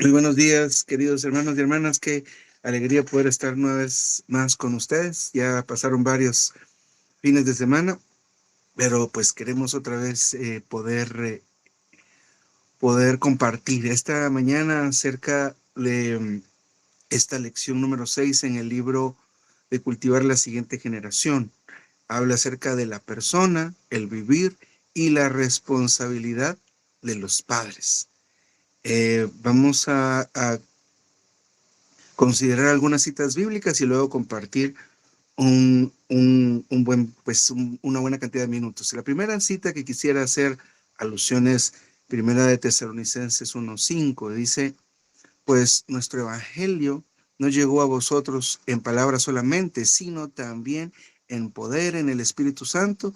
Muy buenos días, queridos hermanos y hermanas. Qué alegría poder estar una vez más con ustedes. Ya pasaron varios fines de semana, pero pues queremos otra vez poder compartir esta mañana acerca de esta lección número 6 en el libro de Cultivar la Siguiente Generación. Habla acerca de la persona, el vivir y la responsabilidad de los padres. Vamos a considerar algunas citas bíblicas y luego compartir una buena cantidad de minutos. La primera cita que quisiera hacer alusión es Primera de Tesalonicenses 1:5. Dice: pues nuestro evangelio no llegó a vosotros en palabras solamente, sino también en poder, en el Espíritu Santo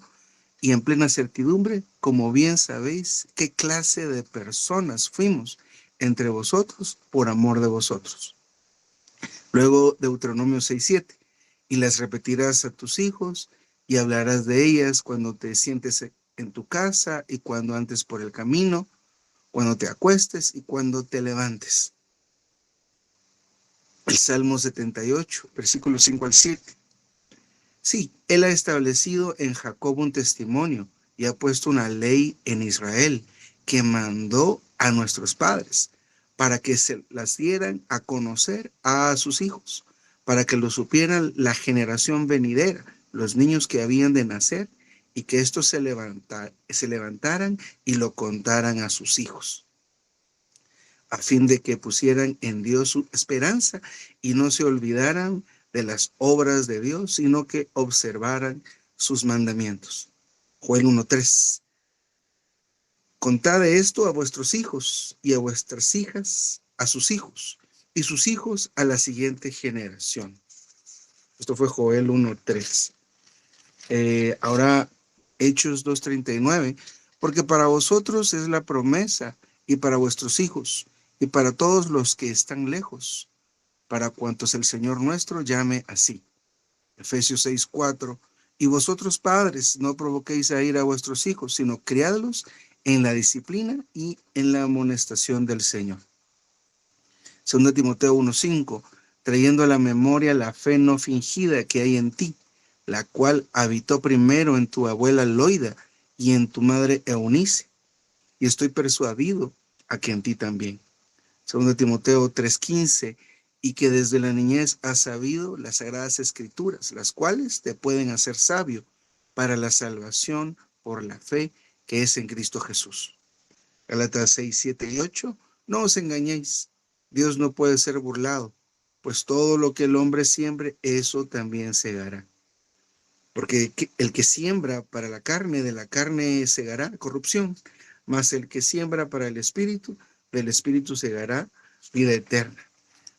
y en plena certidumbre, como bien sabéis qué clase de personas fuimos entre vosotros por amor de vosotros. Luego Deuteronomio 6:7, y las repetirás a tus hijos y hablarás de ellas cuando te sientes en tu casa y cuando andes por el camino, cuando te acuestes y cuando te levantes. El Salmo 78, versículos 5 al 7. Sí, Él ha establecido en Jacob un testimonio y ha puesto una ley en Israel que mandó a nuestros padres para que se las dieran a conocer a sus hijos, para que lo supieran la generación venidera, los niños que habían de nacer, y que estos se levantaran y lo contaran a sus hijos, a fin de que pusieran en Dios su esperanza y no se olvidaran de las obras de Dios, sino que observaran sus mandamientos. Joel 1:3. Contad esto a vuestros hijos y a vuestras hijas, a sus hijos, y sus hijos a la siguiente generación. Esto fue Joel 1:3. Ahora Hechos 2:39. Porque para vosotros es la promesa, y para vuestros hijos, y para todos los que están lejos, para cuantos el Señor nuestro llame así. Efesios 6:4. Y vosotros, padres, no provoquéis a ir a vuestros hijos, sino criadlos en la disciplina y en la amonestación del Señor. 2 Timoteo 1:5. Trayendo a la memoria la fe no fingida que hay en ti, la cual habitó primero en tu abuela Loida y en tu madre Eunice, y estoy persuadido a que en ti también. 2 Timoteo 3:15. Y que desde la niñez has sabido las sagradas escrituras, las cuales te pueden hacer sabio para la salvación por la fe que es en Cristo Jesús. Gálatas 6:7 y 8. No os engañéis, Dios no puede ser burlado, pues todo lo que el hombre siembre, eso también segará. Porque el que siembra para la carne, de la carne segará corrupción, mas el que siembra para el espíritu, del espíritu segará vida eterna.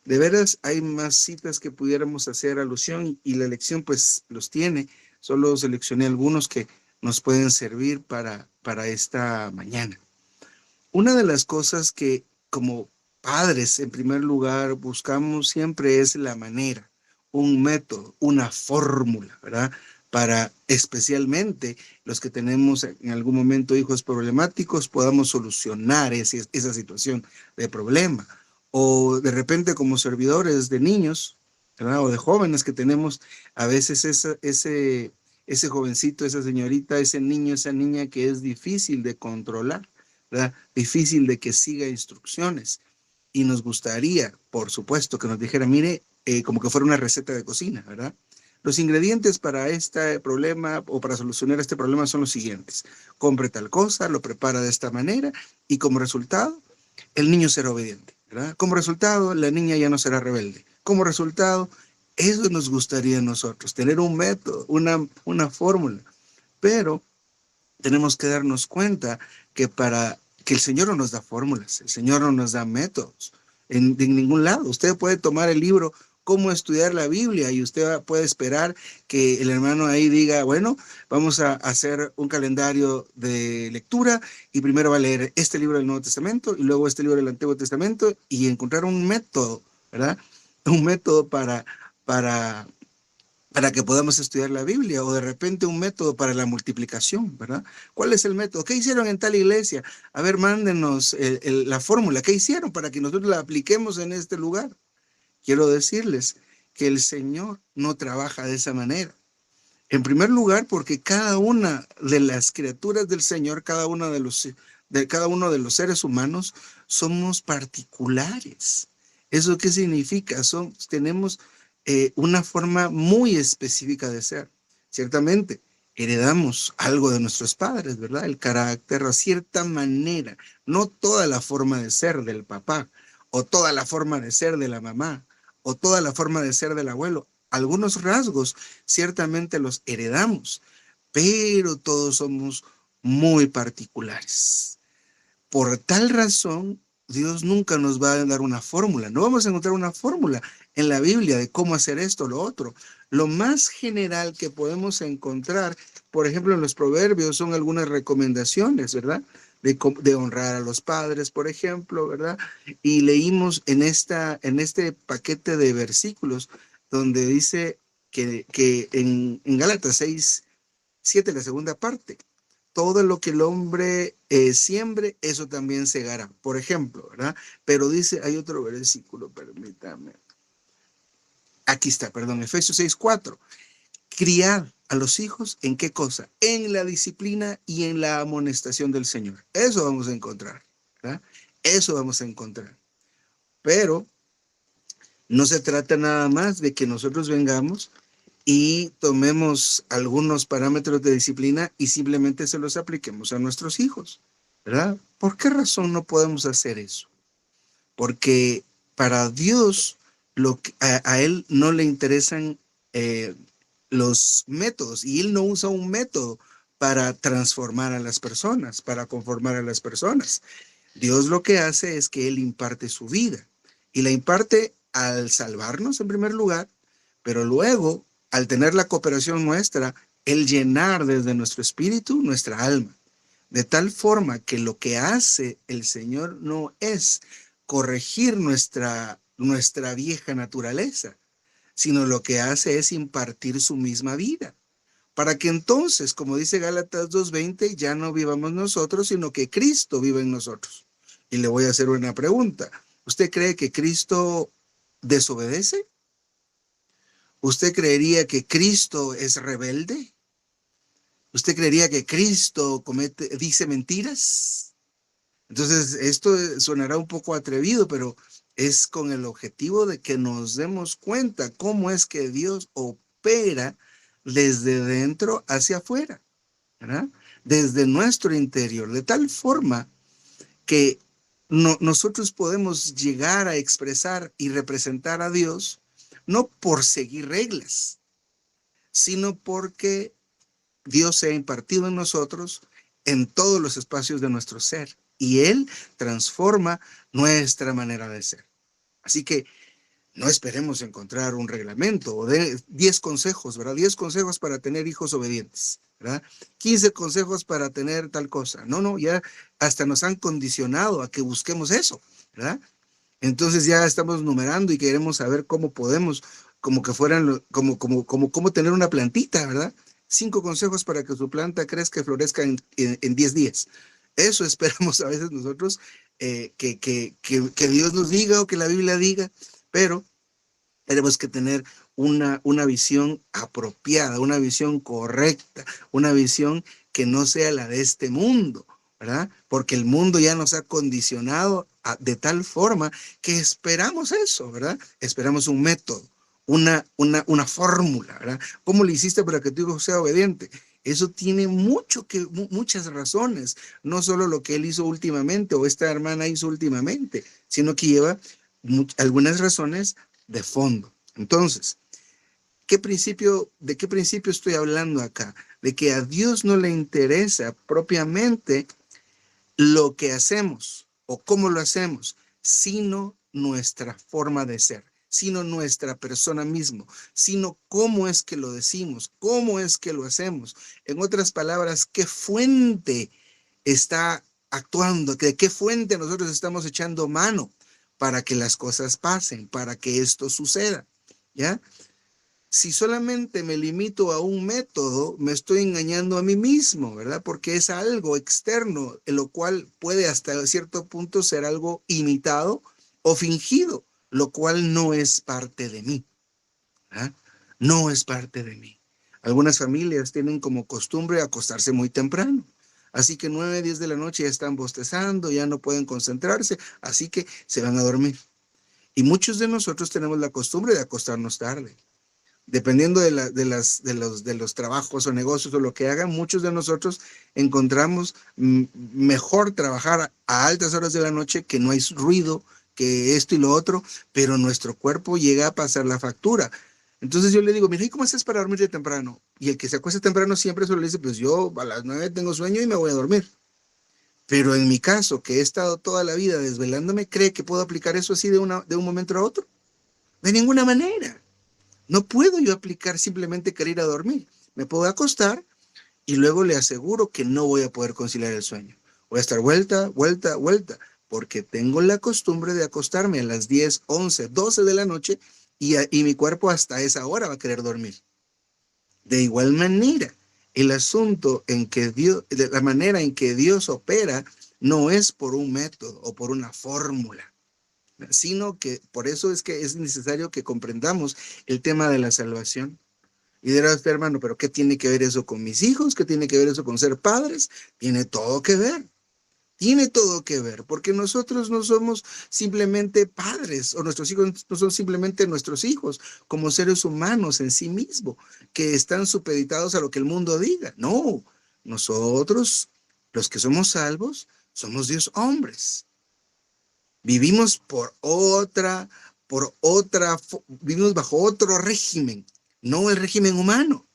De veras, hay más citas que pudiéramos hacer alusión y la lección pues los tiene. Solo seleccioné algunos que nos pueden servir para esta mañana. Una de las cosas que como padres, en primer lugar, buscamos siempre es la manera, un método, una fórmula, ¿verdad? Para especialmente los que tenemos en algún momento hijos problemáticos, podamos solucionar esa situación de problema. O de repente como servidores de niños, ¿verdad? O de jóvenes que tenemos a veces ese jovencito, esa señorita, ese niño, esa niña que es difícil de controlar, ¿verdad? Difícil de que siga instrucciones. Y nos gustaría, por supuesto, que nos dijera, mire, como que fuera una receta de cocina, ¿verdad? Los ingredientes para este problema o para solucionar este problema son los siguientes. Compre tal cosa, lo prepara de esta manera y como resultado, el niño será obediente, ¿verdad? Como resultado, la niña ya no será rebelde. Como resultado, eso nos gustaría a nosotros, tener un método, una fórmula. Pero tenemos que darnos cuenta que el Señor no nos da fórmulas, el Señor no nos da métodos de ningún lado. Usted puede tomar el libro Cómo estudiar la Biblia y usted puede esperar que el hermano ahí diga, bueno, vamos a hacer un calendario de lectura y primero va a leer este libro del Nuevo Testamento y luego este libro del Antiguo Testamento y encontrar un método, ¿verdad? Un método para para que podamos estudiar la Biblia, o de repente un método para la multiplicación, ¿verdad? ¿Cuál es el método? ¿Qué hicieron en tal iglesia? A ver, mándenos la fórmula. ¿Qué hicieron para que nosotros la apliquemos en este lugar? Quiero decirles que el Señor no trabaja de esa manera. En primer lugar, porque cada una de las criaturas del Señor, cada uno de los seres humanos, somos particulares. ¿Eso qué significa? Tenemos una forma muy específica de ser. Ciertamente, heredamos algo de nuestros padres, ¿verdad? El carácter, a cierta manera, no toda la forma de ser del papá, o toda la forma de ser de la mamá, o toda la forma de ser del abuelo. Algunos rasgos ciertamente los heredamos, pero todos somos muy particulares. Por tal razón, Dios nunca nos va a dar una fórmula. No vamos a encontrar una fórmula en la Biblia de cómo hacer esto o lo otro. Lo más general que podemos encontrar, por ejemplo, en los proverbios, son algunas recomendaciones, ¿verdad? De honrar a los padres, por ejemplo, ¿verdad? Y leímos en este paquete de versículos donde dice que en Gálatas 6:7, la segunda parte, todo lo que el hombre siembre, eso también segará, por ejemplo, ¿verdad? Pero dice, hay otro versículo, permítame. Aquí está, perdón, Efesios 6:4. Criad a los hijos, ¿en qué cosa? En la disciplina y en la amonestación del Señor. Eso vamos a encontrar, ¿verdad? Eso vamos a encontrar. Pero no se trata nada más de que nosotros vengamos y tomemos algunos parámetros de disciplina y simplemente se los apliquemos a nuestros hijos, ¿verdad? ¿Por qué razón no podemos hacer eso? Porque para Dios, a Él no le interesan los métodos, y Él no usa un método para transformar a las personas, para conformar a las personas. Dios lo que hace es que Él imparte su vida, y la imparte al salvarnos en primer lugar, pero luego, al tener la cooperación nuestra, el llenar desde nuestro espíritu nuestra alma. De tal forma que lo que hace el Señor no es corregir nuestra vieja naturaleza, sino lo que hace es impartir su misma vida. Para que entonces, como dice Gálatas 2:20, ya no vivamos nosotros, sino que Cristo vive en nosotros. Y le voy a hacer una pregunta. ¿Usted cree que Cristo desobedece? ¿Usted creería que Cristo es rebelde? ¿Usted creería que Cristo dice mentiras? Entonces, esto sonará un poco atrevido, pero es con el objetivo de que nos demos cuenta cómo es que Dios opera desde dentro hacia afuera, ¿verdad? Desde nuestro interior, de tal forma que nosotros podemos llegar a expresar y representar a Dios no por seguir reglas, sino porque Dios se ha impartido en nosotros en todos los espacios de nuestro ser, y Él transforma nuestra manera de ser. Así que no esperemos encontrar un reglamento o de 10 consejos, ¿verdad? 10 consejos para tener hijos obedientes, ¿verdad? 15 consejos para tener tal cosa. No, ya hasta nos han condicionado a que busquemos eso, ¿verdad? Entonces ya estamos numerando y queremos saber cómo podemos, como que fueran, como tener una plantita, ¿verdad? 5 consejos para que su planta crezca y florezca en 10 días. Eso esperamos a veces nosotros, que Dios nos diga o que la Biblia diga, pero tenemos que tener una visión apropiada, una visión correcta, una visión que no sea la de este mundo, ¿verdad? Porque el mundo ya nos ha condicionado de tal forma que esperamos eso, ¿verdad? Esperamos un método, una fórmula, ¿verdad? ¿Cómo le hiciste para que tu hijo sea obediente? Eso tiene muchas razones, no solo lo que él hizo últimamente o esta hermana hizo últimamente, sino que lleva algunas razones de fondo. Entonces, ¿de qué principio estoy hablando acá? De que a Dios no le interesa propiamente lo que hacemos o cómo lo hacemos, sino nuestra forma de ser, sino nuestra persona mismo, sino cómo es que lo decimos, cómo es que lo hacemos. En otras palabras, ¿qué fuente está actuando? ¿De qué fuente nosotros estamos echando mano para que las cosas pasen, para que esto suceda? ¿Ya? Si solamente me limito a un método, me estoy engañando a mí mismo, ¿verdad? Porque es algo externo, en lo cual puede hasta cierto punto ser algo imitado o fingido, lo cual no es parte de mí, ¿verdad? No es parte de mí. Algunas familias tienen como costumbre acostarse muy temprano. Así que 9, 10 de la noche ya están bostezando, ya no pueden concentrarse, así que se van a dormir. Y muchos de nosotros tenemos la costumbre de acostarnos tarde. Dependiendo de los trabajos o negocios o lo que hagan, muchos de nosotros encontramos mejor trabajar a altas horas de la noche, que no hay ruido, que esto y lo otro, pero nuestro cuerpo llega a pasar la factura. Entonces yo le digo, mira, ¿y cómo haces para dormir de temprano? Y el que se acuesta temprano siempre solo le dice, pues yo a las 9 tengo sueño y me voy a dormir. Pero en mi caso, que he estado toda la vida desvelándome, ¿cree que puedo aplicar eso así de un momento a otro? De ninguna manera. No puedo yo aplicar simplemente querer ir a dormir. Me puedo acostar y luego le aseguro que no voy a poder conciliar el sueño. Voy a estar vuelta, vuelta, vuelta, porque tengo la costumbre de acostarme a las 10, 11, 12 de la noche y mi cuerpo hasta esa hora va a querer dormir. De igual manera, el asunto en que Dios, de la manera en que Dios opera, no es por un método o por una fórmula, sino que por eso es que es necesario que comprendamos el tema de la salvación. Y dirá usted, hermano, pero ¿qué tiene que ver eso con mis hijos? ¿Qué tiene que ver eso con ser padres? Tiene todo que ver. Tiene todo que ver, porque nosotros no somos simplemente padres, o nuestros hijos no son simplemente nuestros hijos, como seres humanos en sí mismos, que están supeditados a lo que el mundo diga. No, nosotros, los que somos salvos, somos Dios hombres. Vivimos vivimos bajo otro régimen, no el régimen humano.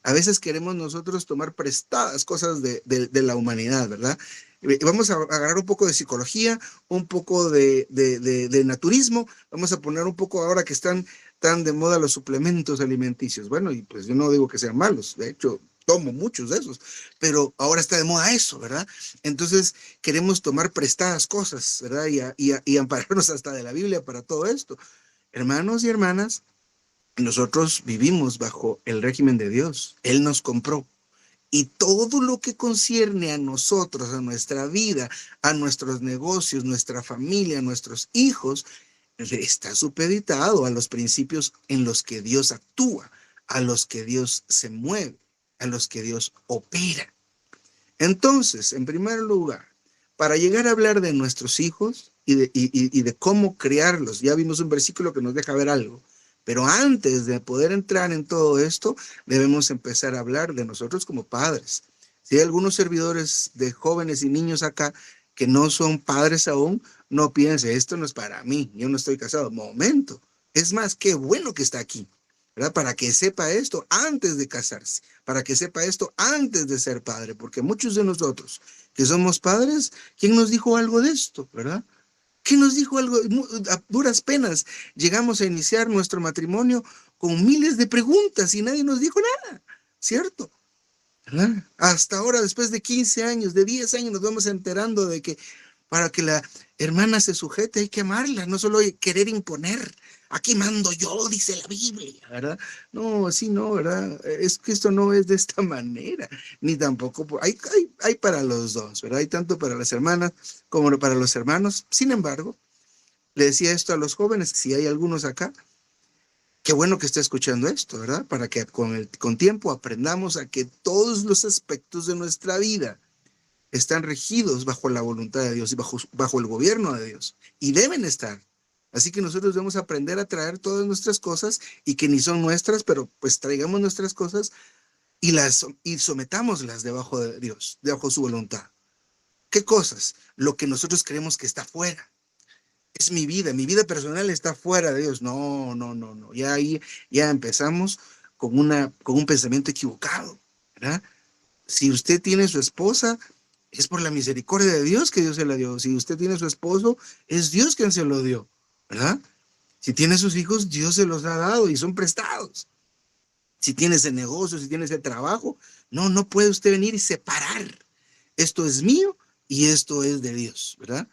A veces queremos nosotros tomar prestadas cosas de la humanidad, ¿verdad? Vamos a agarrar un poco de psicología, un poco de naturismo, vamos a poner un poco ahora que están tan de moda los suplementos alimenticios. Bueno, y pues yo no digo que sean malos, de hecho, tomo muchos de esos, pero ahora está de moda eso, ¿verdad? Entonces queremos tomar prestadas cosas, ¿verdad? Y ampararnos hasta de la Biblia para todo esto. Hermanos y hermanas, nosotros vivimos bajo el régimen de Dios. Él nos compró. Y todo lo que concierne a nosotros, a nuestra vida, a nuestros negocios, nuestra familia, nuestros hijos, está supeditado a los principios en los que Dios actúa, a los que Dios se mueve, a los que Dios opera. Entonces, en primer lugar, para llegar a hablar de nuestros hijos y de cómo criarlos, ya vimos un versículo que nos deja ver algo. Pero antes de poder entrar en todo esto, debemos empezar a hablar de nosotros como padres. Si hay algunos servidores de jóvenes y niños acá que no son padres aún, no piense, esto no es para mí, yo no estoy casado. Momento. Es más, qué bueno que está aquí, ¿verdad? Para que sepa esto antes de casarse, para que sepa esto antes de ser padre, porque muchos de nosotros que somos padres, ¿quién nos dijo algo de esto, verdad? ¿Quién nos dijo algo? A duras penas llegamos a iniciar nuestro matrimonio con miles de preguntas y nadie nos dijo nada, ¿cierto? ¿Verdad? Hasta ahora, después de 15 años, de 10 años, nos vamos enterando de que para que la hermana se sujete hay que amarla, no solo querer imponer. Aquí mando yo, dice la Biblia, ¿verdad? No, así no, ¿verdad? Es que esto no es de esta manera, ni tampoco, hay para los dos, ¿verdad? Hay tanto para las hermanas como para los hermanos. Sin embargo, le decía esto a los jóvenes, si hay algunos acá, qué bueno que esté escuchando esto, ¿verdad? Para que con tiempo aprendamos a que todos los aspectos de nuestra vida están regidos bajo la voluntad de Dios y bajo el gobierno de Dios. Y deben estar. Así que nosotros debemos aprender a traer todas nuestras cosas y que ni son nuestras, pero pues traigamos nuestras cosas y sometámoslas debajo de Dios, debajo de su voluntad. ¿Qué cosas? Lo que nosotros creemos que está fuera. Es mi vida personal está fuera de Dios. No, no, no, no. Ya ahí ya empezamos con un pensamiento equivocado, ¿verdad? Si usted tiene su esposa, es por la misericordia de Dios que Dios se la dio. Si usted tiene su esposo, es Dios quien se lo dio, ¿verdad? Si tiene sus hijos, Dios se los ha dado y son prestados. Si tiene ese negocio, si tiene ese trabajo, no puede usted venir y separar. Esto es mío y esto es de Dios, ¿verdad?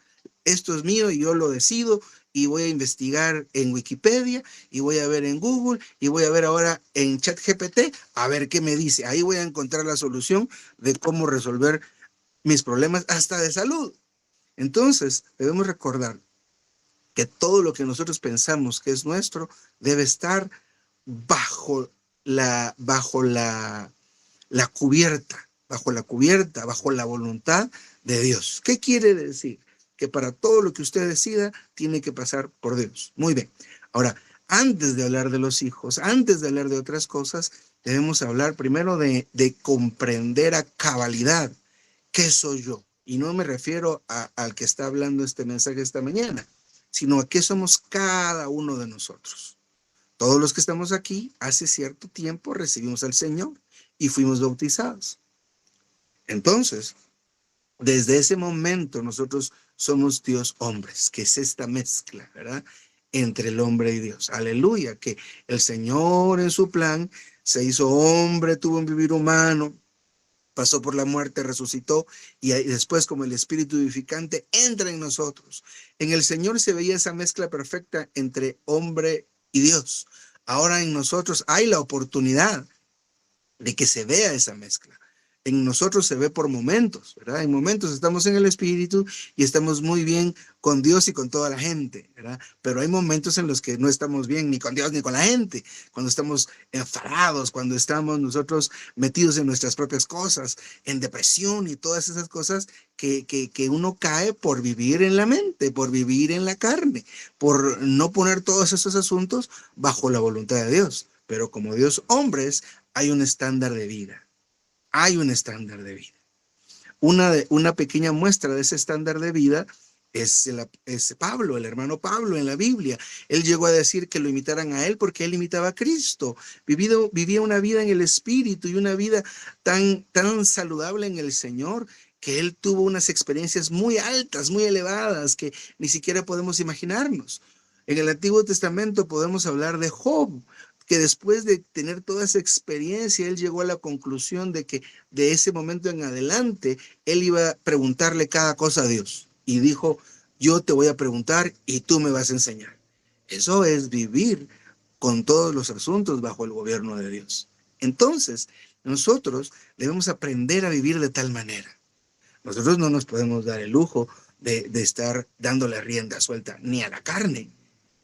Esto es mío y yo lo decido y voy a investigar en Wikipedia y voy a ver en Google y voy a ver ahora en ChatGPT a ver qué me dice. Ahí voy a encontrar la solución de cómo resolver mis problemas hasta de salud. Entonces, debemos recordar que todo lo que nosotros pensamos que es nuestro debe estar bajo la cubierta, bajo la voluntad de Dios. ¿Qué quiere decir? Que para todo lo que usted decida, tiene que pasar por Dios. Muy bien. Ahora, antes de hablar de los hijos, antes de hablar de otras cosas, debemos hablar primero de comprender a cabalidad qué soy yo. Y no me refiero al que está hablando este mensaje esta mañana, sino a qué somos cada uno de nosotros. Todos los que estamos aquí, hace cierto tiempo recibimos al Señor y fuimos bautizados. Entonces, desde ese momento nosotros somos Dios hombres, que es esta mezcla, ¿verdad? Entre el hombre y Dios. Aleluya, que el Señor en su plan se hizo hombre, tuvo un vivir humano, pasó por la muerte, resucitó y después como el Espíritu vivificante entra en nosotros. En el Señor se veía esa mezcla perfecta entre hombre y Dios. Ahora en nosotros hay la oportunidad de que se vea esa mezcla. En nosotros se ve por momentos, ¿verdad? En momentos estamos en el Espíritu y estamos muy bien con Dios y con toda la gente, ¿verdad? Pero hay momentos en los que no estamos bien ni con Dios ni con la gente, cuando estamos enfadados, cuando estamos nosotros metidos en nuestras propias cosas, en depresión y todas esas cosas que uno cae por vivir en la mente, por vivir en la carne, por no poner todos esos asuntos bajo la voluntad de Dios. Pero como Dios hombres, hay un estándar de vida. Hay un estándar de vida. Una pequeña muestra de ese estándar de vida es Pablo, el hermano Pablo en la Biblia. Él llegó a decir que lo imitaran a él porque él imitaba a Cristo. Vivía una vida en el Espíritu y una vida tan saludable en el Señor que él tuvo unas experiencias muy altas, muy elevadas que ni siquiera podemos imaginarnos. En el Antiguo Testamento podemos hablar de Job, que después de tener toda esa experiencia, él llegó a la conclusión de que de ese momento en adelante, él iba a preguntarle cada cosa a Dios. Y dijo, yo te voy a preguntar y tú me vas a enseñar. Eso es vivir con todos los asuntos bajo el gobierno de Dios. Entonces, nosotros debemos aprender a vivir de tal manera. Nosotros no nos podemos dar el lujo de estar dándole rienda suelta ni a la carne,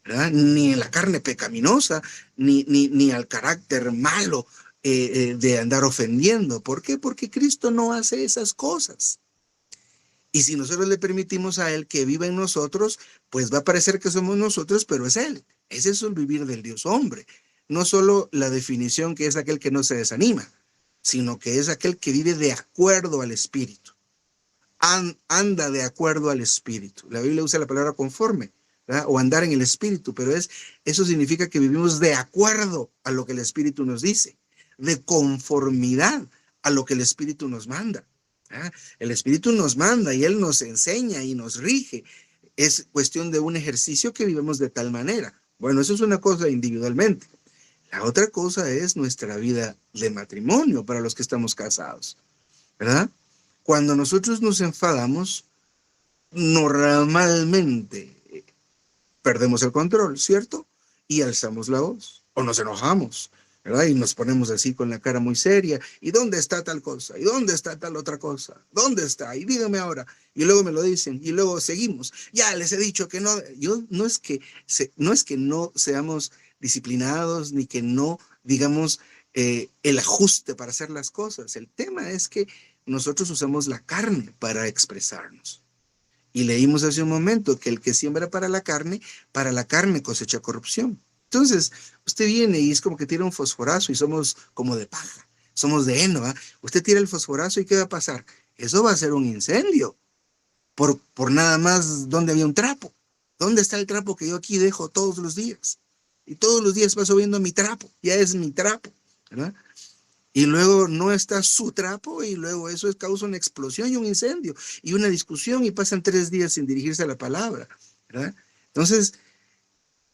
¿verdad? Ni en la carne pecaminosa, ni al carácter malo de andar ofendiendo. ¿Por qué? Porque Cristo no hace esas cosas. Y si nosotros le permitimos a Él que viva en nosotros, pues va a parecer que somos nosotros, pero es Él. Ese es el vivir del Dios hombre. No solo la definición que es aquel que no se desanima, sino que es aquel que vive de acuerdo al Espíritu. Anda de acuerdo al Espíritu. La Biblia usa la palabra conforme, ¿verdad? O andar en el Espíritu, pero eso significa que vivimos de acuerdo a lo que el Espíritu nos dice, de conformidad a lo que el Espíritu nos manda. ¿Verdad? El Espíritu nos manda y Él nos enseña y nos rige. Es cuestión de un ejercicio que vivimos de tal manera. Bueno, eso es una cosa individualmente. La otra cosa es nuestra vida de matrimonio para los que estamos casados, ¿verdad? Cuando nosotros nos enfadamos, normalmente perdemos el control, ¿cierto? Y alzamos la voz o nos enojamos, ¿verdad? Y nos ponemos así con la cara muy seria. ¿Y dónde está tal cosa? ¿Y dónde está tal otra cosa? ¿Dónde está? Y dígame ahora. Y luego me lo dicen y luego seguimos. Ya les he dicho que no. No es que no seamos disciplinados ni que no digamos el ajuste para hacer las cosas. El tema es que nosotros usamos la carne para expresarnos. Y leímos hace un momento que el que siembra para la carne cosecha corrupción. Entonces, usted viene y es como que tira un fosforazo y somos como de paja, somos de heno, ¿eh? Usted tira el fosforazo y ¿qué va a pasar? Eso va a ser un incendio. Por nada más, ¿dónde había un trapo? ¿Dónde está el trapo que yo aquí dejo todos los días? Y todos los días paso viendo mi trapo, ya es mi trapo, ¿verdad? Y luego no está su trapo y luego eso causa una explosión y un incendio y una discusión y pasan 3 días sin dirigirse a la palabra, ¿verdad? Entonces,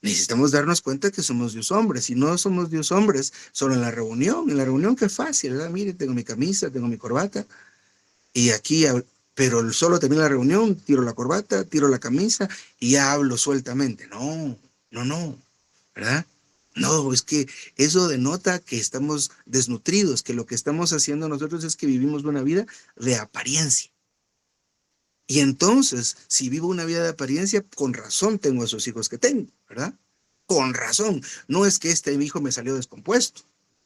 necesitamos darnos cuenta que somos Dios hombres y no somos Dios hombres solo en la reunión. En la reunión qué fácil, ¿verdad? Mire, tengo mi camisa, tengo mi corbata y aquí pero solo termino la reunión, tiro la corbata, tiro la camisa y ya hablo sueltamente. No, no, no, ¿verdad? No, es que eso denota que estamos desnutridos, que lo que estamos haciendo nosotros es que vivimos una vida de apariencia. Y entonces, si vivo una vida de apariencia, con razón tengo esos hijos que tengo, ¿verdad? Con razón. No es que mi hijo me salió descompuesto.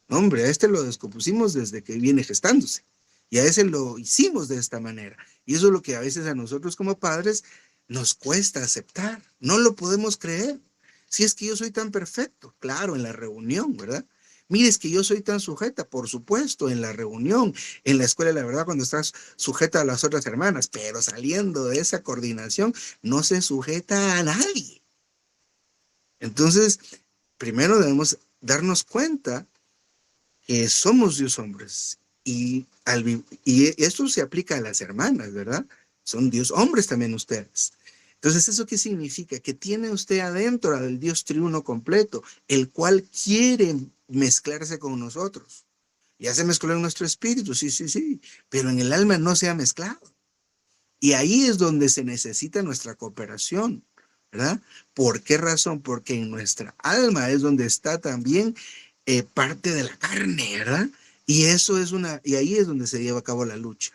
No, hombre, a este lo descompusimos desde que viene gestándose. Y a ese lo hicimos de esta manera. Y eso es lo que a veces a nosotros como padres nos cuesta aceptar. No lo podemos creer. Si es que yo soy tan perfecto, claro, en la reunión, ¿verdad? Mire, es que yo soy tan sujeta, por supuesto, en la reunión, en la escuela, la verdad, cuando estás sujeta a las otras hermanas, pero saliendo de esa coordinación, no se sujeta a nadie. Entonces, primero debemos darnos cuenta que somos Dios hombres y esto se aplica a las hermanas, ¿verdad? Son Dios hombres también ustedes. Entonces, ¿eso qué significa? Que tiene usted adentro al Dios triuno completo, el cual quiere mezclarse con nosotros. Ya se mezcló en nuestro espíritu, sí, sí, sí, pero en el alma no se ha mezclado. Y ahí es donde se necesita nuestra cooperación, ¿verdad? ¿Por qué razón? Porque en nuestra alma es donde está también parte de la carne, ¿verdad? Y y ahí es donde se lleva a cabo la lucha,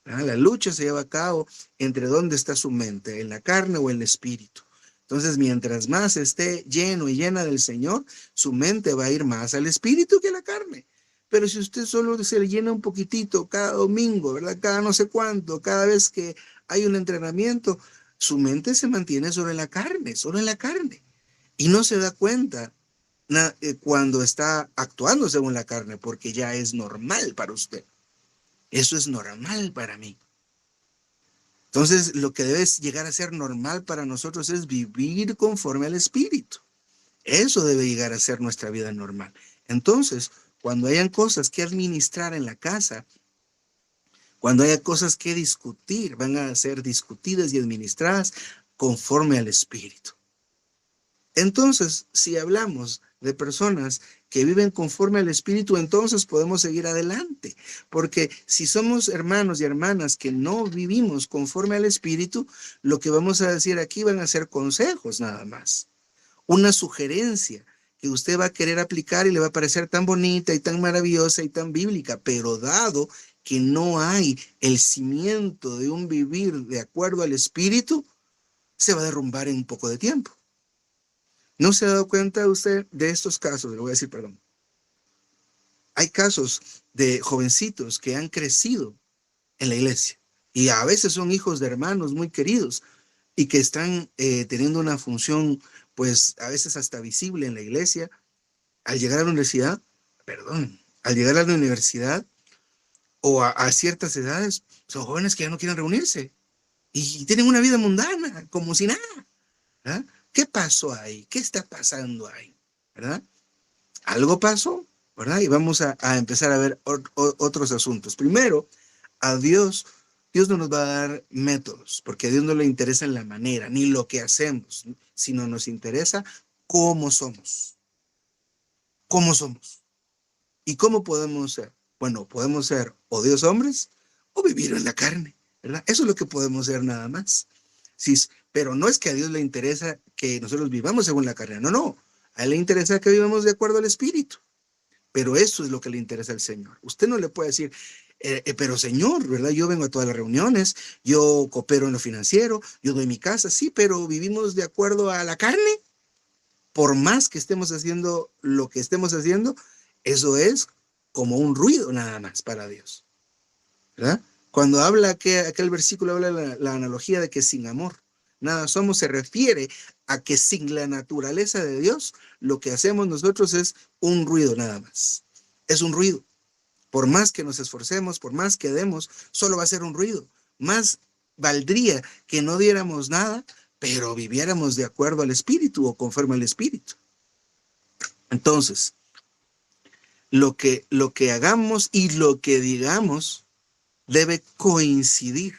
¿verdad? La lucha se lleva a cabo entre dónde está su mente, en la carne o en el espíritu. Entonces, mientras más esté lleno y llena del Señor, su mente va a ir más al espíritu que a la carne. Pero si usted solo se le llena un poquitito cada domingo, ¿verdad? Cada no sé cuánto, cada vez que hay un entrenamiento, su mente se mantiene solo en la carne, solo en la carne. Y no se da cuenta cuando está actuando según la carne, porque ya es normal para usted. Eso es normal para mí. Entonces, lo que debe llegar a ser normal para nosotros es vivir conforme al Espíritu. Eso debe llegar a ser nuestra vida normal. Entonces, cuando hayan cosas que administrar en la casa, cuando haya cosas que discutir, van a ser discutidas y administradas conforme al Espíritu. Entonces, si hablamos de personas que viven conforme al Espíritu, entonces podemos seguir adelante. Porque si somos hermanos y hermanas que no vivimos conforme al Espíritu, lo que vamos a decir aquí van a ser consejos nada más. Una sugerencia que usted va a querer aplicar y le va a parecer tan bonita y tan maravillosa y tan bíblica, pero dado que no hay el cimiento de un vivir de acuerdo al Espíritu, se va a derrumbar en un poco de tiempo. ¿No se ha dado cuenta usted de estos casos? Le voy a decir, perdón. Hay casos de jovencitos que han crecido en la iglesia y a veces son hijos de hermanos muy queridos y que están teniendo una función, pues a veces hasta visible en la iglesia. Al llegar a la universidad, al llegar a la universidad o a ciertas edades, son jóvenes que ya no quieren reunirse y tienen una vida mundana, como si nada, ¿verdad? ¿Qué pasó ahí? ¿Qué está pasando ahí? ¿Verdad? Algo pasó, ¿verdad? Y vamos a empezar a ver otros asuntos. Primero, a Dios no nos va a dar métodos, porque a Dios no le interesa en la manera, ni lo que hacemos, sino nos interesa cómo somos. ¿Cómo somos? ¿Y cómo podemos ser? Bueno, podemos ser o Dios hombres o vivir en la carne, ¿verdad? Eso es lo que podemos ser nada más. Sí, pero no es que a Dios le interesa que nosotros vivamos según la carne, no, no. A Él le interesa que vivamos de acuerdo al Espíritu. Pero eso es lo que le interesa al Señor. Usted no le puede decir, pero Señor, ¿verdad? Yo vengo a todas las reuniones, yo coopero en lo financiero, yo doy mi casa, sí, pero vivimos de acuerdo a la carne. Por más que estemos haciendo lo que estemos haciendo, eso es como un ruido nada más para Dios, ¿verdad? Cuando habla aquel versículo, habla la analogía de que sin amor nada somos, se refiere a que sin la naturaleza de Dios, lo que hacemos nosotros es un ruido nada más. Es un ruido. Por más que nos esforcemos, por más que demos, solo va a ser un ruido. Más valdría que no diéramos nada, pero viviéramos de acuerdo al Espíritu o conforme al Espíritu. Entonces, lo que hagamos y lo que digamos debe coincidir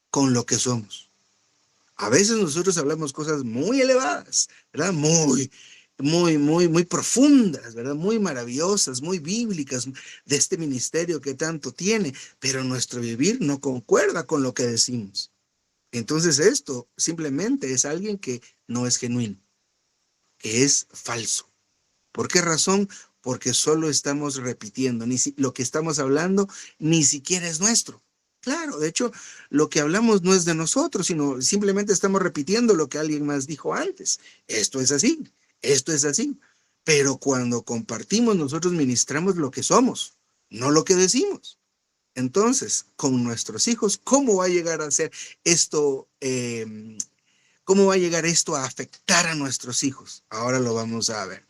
con lo que somos. A veces nosotros hablamos cosas muy elevadas, ¿verdad? muy profundas, ¿verdad? Muy maravillosas, muy bíblicas de este ministerio que tanto tiene, pero nuestro vivir no concuerda con lo que decimos. Entonces esto simplemente es alguien que no es genuino, que es falso. ¿Por qué razón? Porque solo estamos repitiendo, lo que estamos hablando ni siquiera es nuestro. Claro, de hecho, lo que hablamos no es de nosotros, sino simplemente estamos repitiendo lo que alguien más dijo antes. Esto es así, esto es así. Pero cuando compartimos, nosotros ministramos lo que somos, no lo que decimos. Entonces, con nuestros hijos, ¿cómo va a llegar a ser esto? ¿Cómo va a llegar esto a afectar a nuestros hijos? Ahora lo vamos a ver.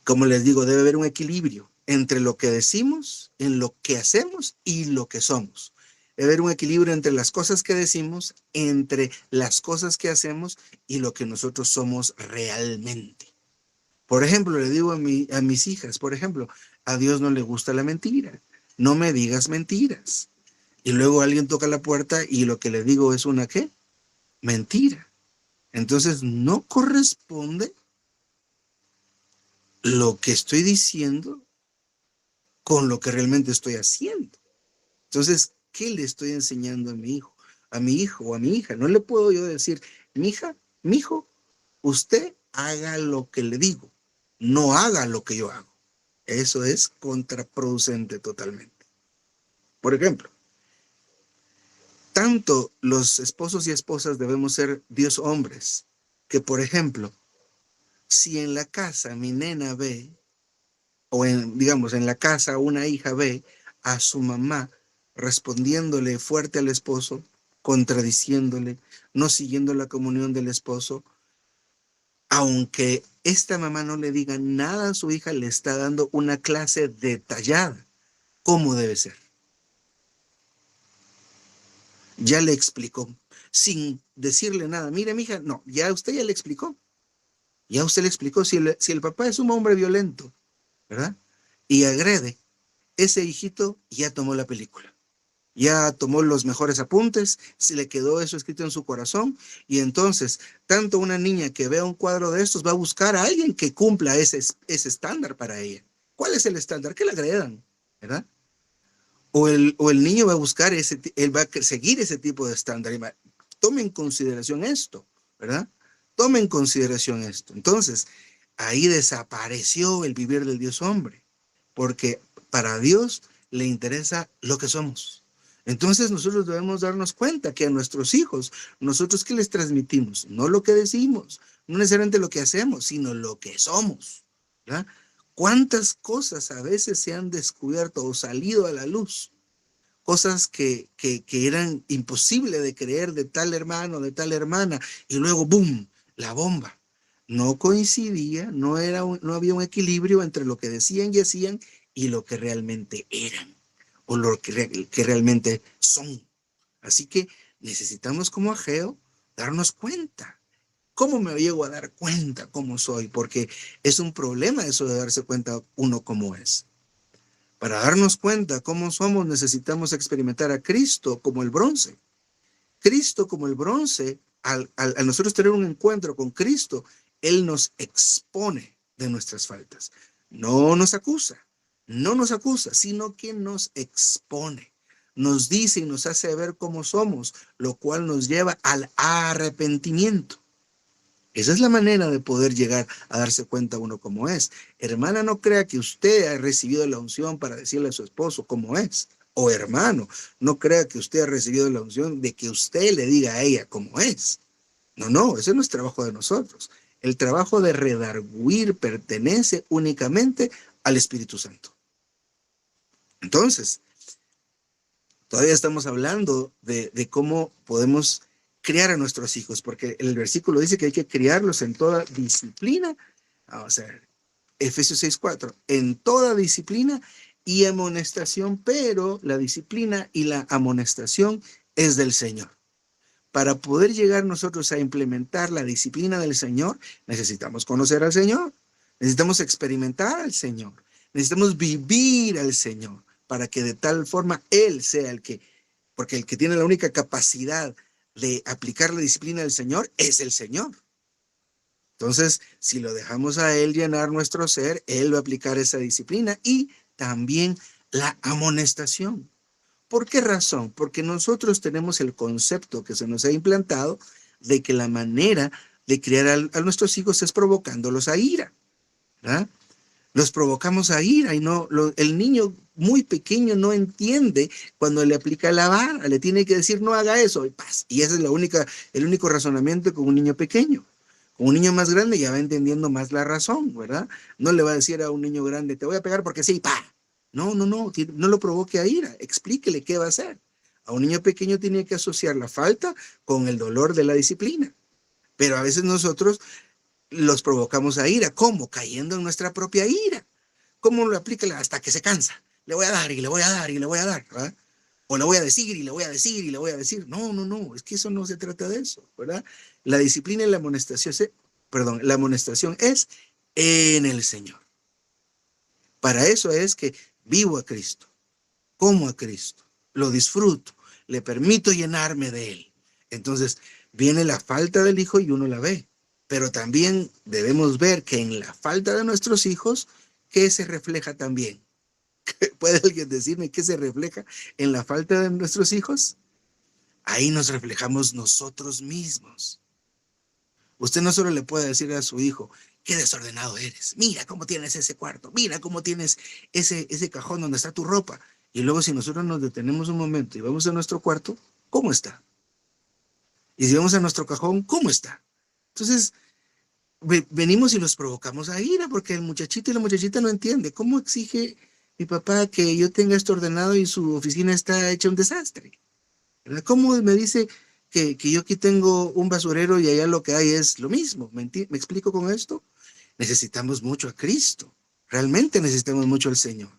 Como les digo, debe haber un equilibrio entre lo que decimos, en lo que hacemos y lo que somos. Debe haber un equilibrio entre las cosas que decimos, entre las cosas que hacemos y lo que nosotros somos realmente. Por ejemplo, le digo a mis hijas, por ejemplo, a Dios no le gusta la mentira. No me digas mentiras. Y luego alguien toca la puerta y lo que le digo es una ¿qué? Mentira. Entonces no corresponde lo que estoy diciendo con lo que realmente estoy haciendo. Entonces, ¿qué le estoy enseñando a mi hijo? A mi hijo o a mi hija. No le puedo yo decir, mi hija, mi hijo, usted haga lo que le digo, no haga lo que yo hago. Eso es contraproducente totalmente. Por ejemplo, tanto los esposos y esposas debemos ser Dios hombres, que por ejemplo, si en la casa mi nena ve, o digamos, en la casa una hija ve a su mamá respondiéndole fuerte al esposo, contradiciéndole, no siguiendo la comunión del esposo, aunque esta mamá no le diga nada a su hija, le está dando una clase detallada, cómo debe ser. Ya le explicó, sin decirle nada. Mire, mija, no, ya usted ya le explicó. Ya usted le explicó, si el papá es un hombre violento, ¿verdad? Y agrede, ese hijito ya tomó la película. Ya tomó los mejores apuntes, se le quedó eso escrito en su corazón y entonces tanto una niña que vea un cuadro de estos va a buscar a alguien que cumpla ese estándar para ella. ¿Cuál es el estándar? Que la agredan, ¿verdad? O el niño va a buscar él va a seguir ese tipo de estándar. Tome en consideración esto, ¿verdad? Tome en consideración esto. Entonces, ahí desapareció el vivir del Dios hombre, porque para Dios le interesa lo que somos. Entonces nosotros debemos darnos cuenta que a nuestros hijos, nosotros ¿qué les transmitimos? No lo que decimos, no necesariamente lo que hacemos, sino lo que somos, ¿verdad? ¿Cuántas cosas a veces se han descubierto o salido a la luz? Cosas que eran imposible de creer de tal hermano, de tal hermana, y luego, ¡boom!, la bomba. No coincidía, no había un equilibrio entre lo que decían y hacían y lo que realmente eran, o lo que realmente son. Así que necesitamos como Ageo darnos cuenta. ¿Cómo me llego a dar cuenta cómo soy? Porque es un problema eso de darse cuenta uno cómo es. Para darnos cuenta cómo somos, necesitamos experimentar a Cristo como el bronce. Cristo como el bronce, al nosotros tener un encuentro con Cristo, Él nos expone de nuestras faltas. No nos acusa, no nos acusa, sino que nos expone. Nos dice y nos hace ver cómo somos, lo cual nos lleva al arrepentimiento. Esa es la manera de poder llegar a darse cuenta uno cómo es. Hermana, no crea que usted ha recibido la unción para decirle a su esposo cómo es. O hermano, no crea que usted ha recibido la unción de que usted le diga a ella cómo es. No, no, ese no es trabajo de nosotros. El trabajo de redarguir pertenece únicamente al Espíritu Santo. Entonces, todavía estamos hablando de cómo podemos criar a nuestros hijos, porque el versículo dice que hay que criarlos en toda disciplina. Vamos a ver, Efesios 6:4, en toda disciplina y amonestación, pero la disciplina y la amonestación es del Señor. Para poder llegar nosotros a implementar la disciplina del Señor, necesitamos conocer al Señor, necesitamos experimentar al Señor, necesitamos vivir al Señor para que de tal forma Él sea porque el que tiene la única capacidad de aplicar la disciplina del Señor es el Señor. Entonces, si lo dejamos a Él llenar nuestro ser, Él va a aplicar esa disciplina y también la amonestación. ¿Por qué razón? Porque nosotros tenemos el concepto que se nos ha implantado de que la manera de criar a nuestros hijos es provocándolos a ira, ¿verdad? Los provocamos a ira y el niño muy pequeño no entiende cuando le aplica la vara, le tiene que decir no haga eso y paz. Y ese es el único razonamiento con un niño pequeño. Con un niño más grande ya va entendiendo más la razón, ¿verdad? No le va a decir a un niño grande, te voy a pegar porque sí, pa. No, no lo provoque a ira, explíquele qué va a hacer. A un niño pequeño tiene que asociar la falta con el dolor de la disciplina. Pero a veces nosotros los provocamos a ira. ¿Cómo? Cayendo en nuestra propia ira. ¿Cómo lo aplica? Hasta que se cansa. Le voy a dar y le voy a dar y le voy a dar, ¿verdad? O le voy a decir y le voy a decir y le voy a decir. No, es que eso no se trata de eso, ¿verdad? La disciplina y la amonestación, la amonestación es en el Señor. Para eso es que vivo a Cristo, como a Cristo, lo disfruto, le permito llenarme de Él. Entonces, viene la falta del hijo y uno la ve. Pero también debemos ver que en la falta de nuestros hijos, ¿qué se refleja también? ¿Puede alguien decirme qué se refleja en la falta de nuestros hijos? Ahí nos reflejamos nosotros mismos. Usted no solo le puede decir a su hijo, qué desordenado eres, mira cómo tienes ese cuarto, mira cómo tienes ese cajón donde está tu ropa. Y luego si nosotros nos detenemos un momento y vamos a nuestro cuarto, ¿cómo está? Y si vamos a nuestro cajón, ¿cómo está? Entonces, venimos y los provocamos a ira porque el muchachito y la muchachita no entiende. ¿Cómo exige mi papá que yo tenga esto ordenado y su oficina está hecha un desastre? ¿Verdad? ¿Cómo me dice que yo aquí tengo un basurero y allá lo que hay es lo mismo? ¿Me explico con esto? Necesitamos mucho a Cristo. Realmente necesitamos mucho al Señor.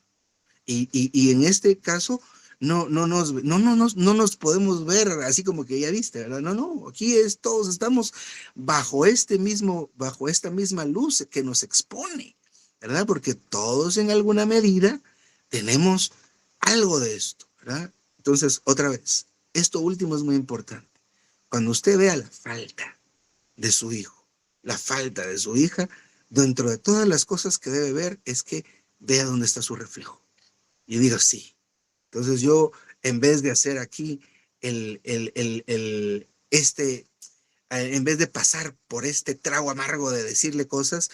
Y en este caso, no nos podemos ver así como que ya viste, ¿verdad? No, aquí todos estamos bajo esta misma luz que nos expone, ¿verdad? Porque todos en alguna medida tenemos algo de esto, ¿verdad? Entonces, otra vez, esto último es muy importante. Cuando usted vea la falta de su hijo, la falta de su hija, dentro de todas las cosas que debe ver es que vea dónde está su reflejo. Y digo, sí. Entonces yo, en vez de hacer aquí en vez de pasar por este trago amargo de decirle cosas,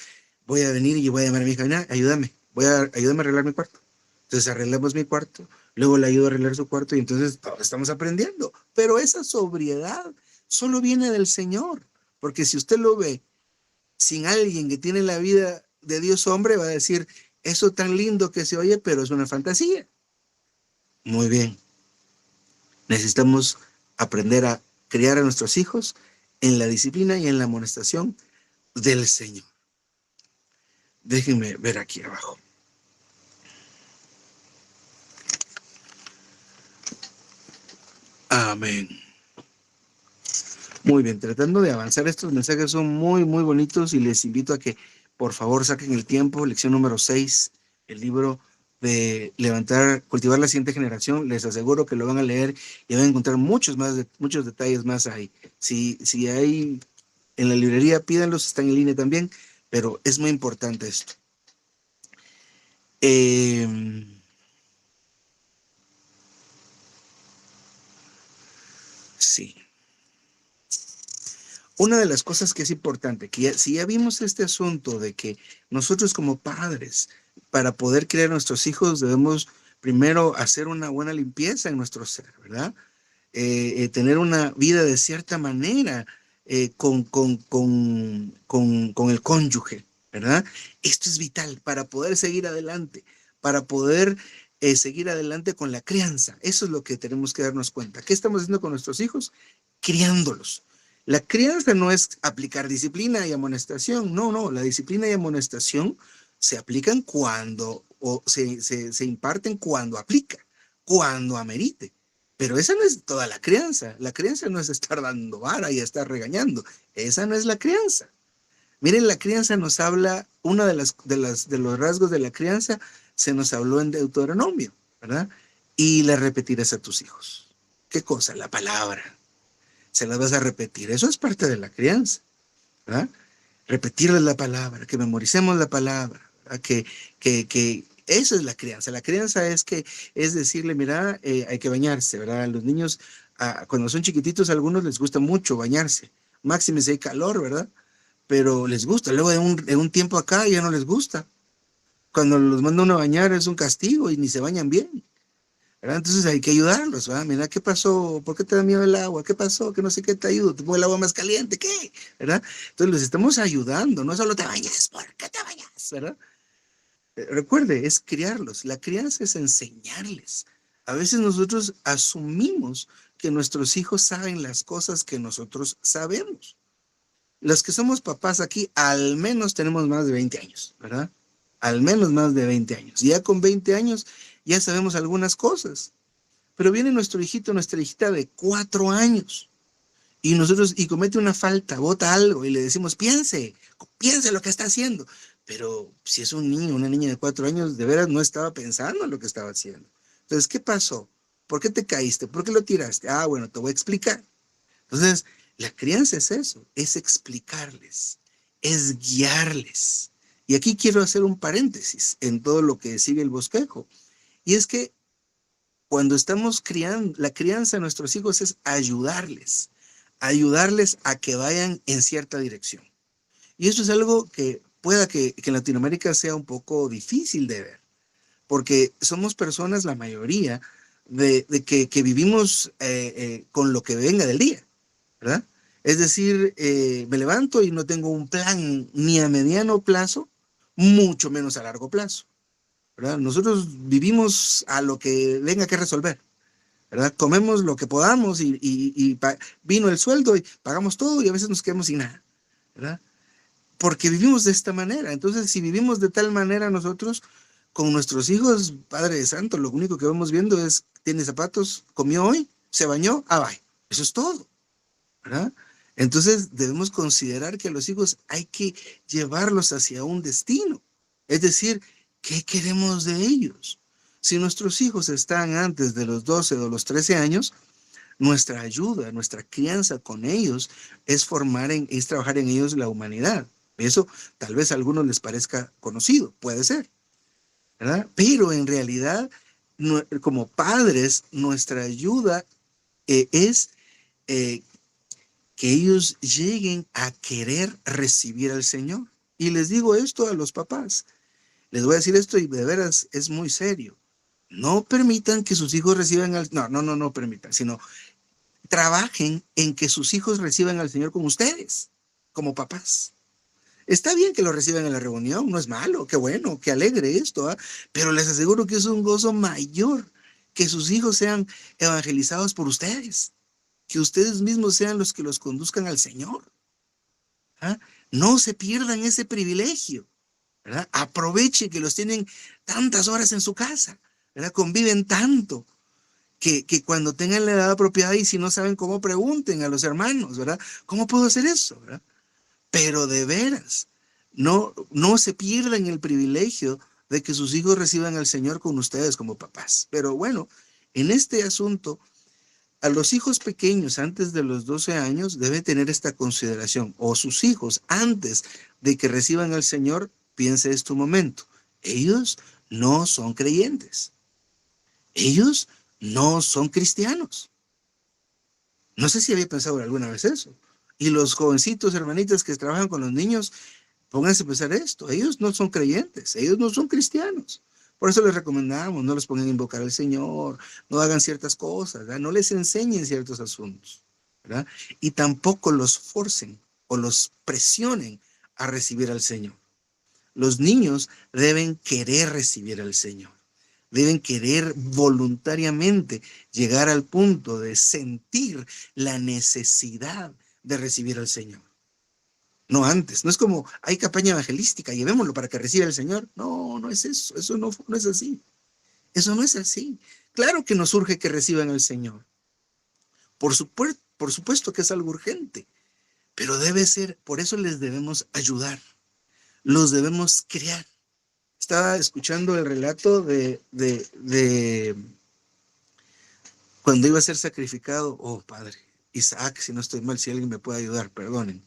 voy a venir y voy a llamar a mi hija, mira, ayúdame a arreglar mi cuarto. Entonces arreglamos mi cuarto, luego le ayudo a arreglar su cuarto y entonces todos estamos aprendiendo. Pero esa sobriedad solo viene del Señor, porque si usted lo ve sin alguien que tiene la vida de Dios hombre, va a decir, eso tan lindo que se oye, pero es una fantasía. Muy bien. Necesitamos aprender a criar a nuestros hijos en la disciplina y en la amonestación del Señor. Déjenme ver aquí abajo. Amén. Muy bien, tratando de avanzar, estos mensajes son muy, muy bonitos y les invito a que por favor saquen el tiempo, lección número 6, el libro de cultivar la siguiente generación. Les aseguro que lo van a leer y van a encontrar muchos detalles más ahí. Si hay en la librería, pídanlos, están en línea también, pero es muy importante esto. Sí. Una de las cosas que es importante, si ya vimos este asunto de que nosotros como padres, para poder criar a nuestros hijos, debemos primero hacer una buena limpieza en nuestro ser, ¿verdad? Tener una vida de cierta manera con el cónyuge, ¿verdad? Esto es vital para poder seguir adelante, para poder seguir adelante con la crianza. Eso es lo que tenemos que darnos cuenta. ¿Qué estamos haciendo con nuestros hijos? Criándolos. La crianza no es aplicar disciplina y amonestación. No, la disciplina y amonestación se aplican cuando, o se imparten cuando aplica, cuando amerite. Pero esa no es toda la crianza. La crianza no es estar dando vara y estar regañando. Esa no es la crianza. Miren, la crianza nos habla, una de los rasgos de la crianza se nos habló en Deuteronomio, ¿verdad? Y la repetirás a tus hijos. ¿Qué cosa? La palabra. Se las vas a repetir. Eso es parte de la crianza, ¿verdad? repetirles la palabra, que memoricemos la palabra, que eso es la crianza. La crianza es decirle, mira, hay que bañarse, ¿verdad? Los niños, cuando son chiquititos, a algunos les gusta mucho bañarse, máxime si hay calor, ¿verdad? Pero les gusta. Luego de un tiempo acá ya no les gusta. Cuando los manda uno a bañar es un castigo y ni se bañan bien, ¿verdad? Entonces hay que ayudarlos, ¿verdad? Mira, ¿qué pasó? ¿Por qué te da miedo el agua? ¿Qué pasó? Que no sé qué te ayudo. Te pongo el agua más caliente, ¿qué? ¿Verdad? Entonces los estamos ayudando, no solo te bañas, ¿por qué te bañas? ¿Verdad? Recuerde, es criarlos. La crianza es enseñarles. A veces nosotros asumimos que nuestros hijos saben las cosas que nosotros sabemos. Los que somos papás aquí, al menos tenemos más de 20 años, ¿verdad? Al menos más de 20 años. Y ya con 20 años ya sabemos algunas cosas. Pero viene nuestro hijito, nuestra hijita de 4 años y comete una falta, bota algo y le decimos, piense lo que está haciendo. Pero si es un niño, una niña de 4 años, de veras no estaba pensando en lo que estaba haciendo. Entonces, ¿qué pasó? ¿Por qué te caíste? ¿Por qué lo tiraste? Ah, bueno, te voy a explicar. Entonces, la crianza es eso, es explicarles, es guiarles. Y aquí quiero hacer un paréntesis en todo lo que sigue el bosquejo. Y es que cuando estamos criando, la crianza de nuestros hijos es ayudarles a que vayan en cierta dirección. Y eso es algo que pueda que en Latinoamérica sea un poco difícil de ver, porque somos personas, la mayoría, que vivimos con lo que venga del día, ¿verdad? Es decir, me levanto y no tengo un plan ni a mediano plazo, mucho menos a largo plazo, ¿verdad? Nosotros vivimos a lo que venga que resolver, ¿verdad? Comemos lo que podamos vino el sueldo y pagamos todo y a veces nos quedamos sin nada, ¿verdad? Porque vivimos de esta manera. Entonces, si vivimos de tal manera nosotros, con nuestros hijos, Padre Santo, lo único que vamos viendo es, tiene zapatos, comió hoy, se bañó, bye. Eso es todo, ¿verdad? Entonces, debemos considerar que a los hijos hay que llevarlos hacia un destino. Es decir, ¿qué queremos de ellos? Si nuestros hijos están antes de los 12 o los 13 años, nuestra ayuda, nuestra crianza con ellos es trabajar en ellos la humanidad. Eso tal vez a algunos les parezca conocido, puede ser, ¿verdad? Pero en realidad, como padres, nuestra ayuda es eh, que ellos lleguen a querer recibir al Señor. Y les digo esto a los papás. Les voy a decir esto y de veras es muy serio. No permitan que sus hijos reciban al... No permitan, sino trabajen en que sus hijos reciban al Señor con ustedes, como papás. Está bien que lo reciban en la reunión, no es malo, qué bueno, qué alegre esto, ¿eh? Pero les aseguro que es un gozo mayor que sus hijos sean evangelizados por ustedes, que ustedes mismos sean los que los conduzcan al Señor. ¿Ah? No se pierdan ese privilegio, ¿verdad? Aprovechen que los tienen tantas horas en su casa, ¿verdad? Conviven tanto. Que cuando tengan la edad apropiada y si no saben cómo, pregunten a los hermanos, ¿verdad? ¿Cómo puedo hacer eso? ¿Verdad? Pero de veras, no se pierdan el privilegio de que sus hijos reciban al Señor con ustedes como papás. Pero bueno, en este asunto, a los hijos pequeños antes de los 12 años deben tener esta consideración, o sus hijos antes de que reciban al Señor, piense este momento, ellos no son creyentes, ellos no son cristianos. No sé si había pensado alguna vez eso. Y los jovencitos, hermanitas que trabajan con los niños, pónganse a pensar esto. Ellos no son creyentes, ellos no son cristianos. Por eso les recomendamos, no los pongan a invocar al Señor, no hagan ciertas cosas, ¿verdad? No les enseñen ciertos asuntos, ¿verdad? Y tampoco los forcen o los presionen a recibir al Señor. Los niños deben querer recibir al Señor. Deben querer voluntariamente llegar al punto de sentir la necesidad de recibir al Señor. No antes, no es como hay campaña evangelística, llevémoslo para que reciba el Señor. No, no es eso, eso no es así. Eso no es así. Claro que nos urge que reciban al Señor. Por supuesto que es algo urgente, pero debe ser, por eso les debemos ayudar, los debemos crear. Estaba escuchando el relato de cuando iba a ser sacrificado, oh Padre, Isaac, si no estoy mal, si alguien me puede ayudar, perdonen.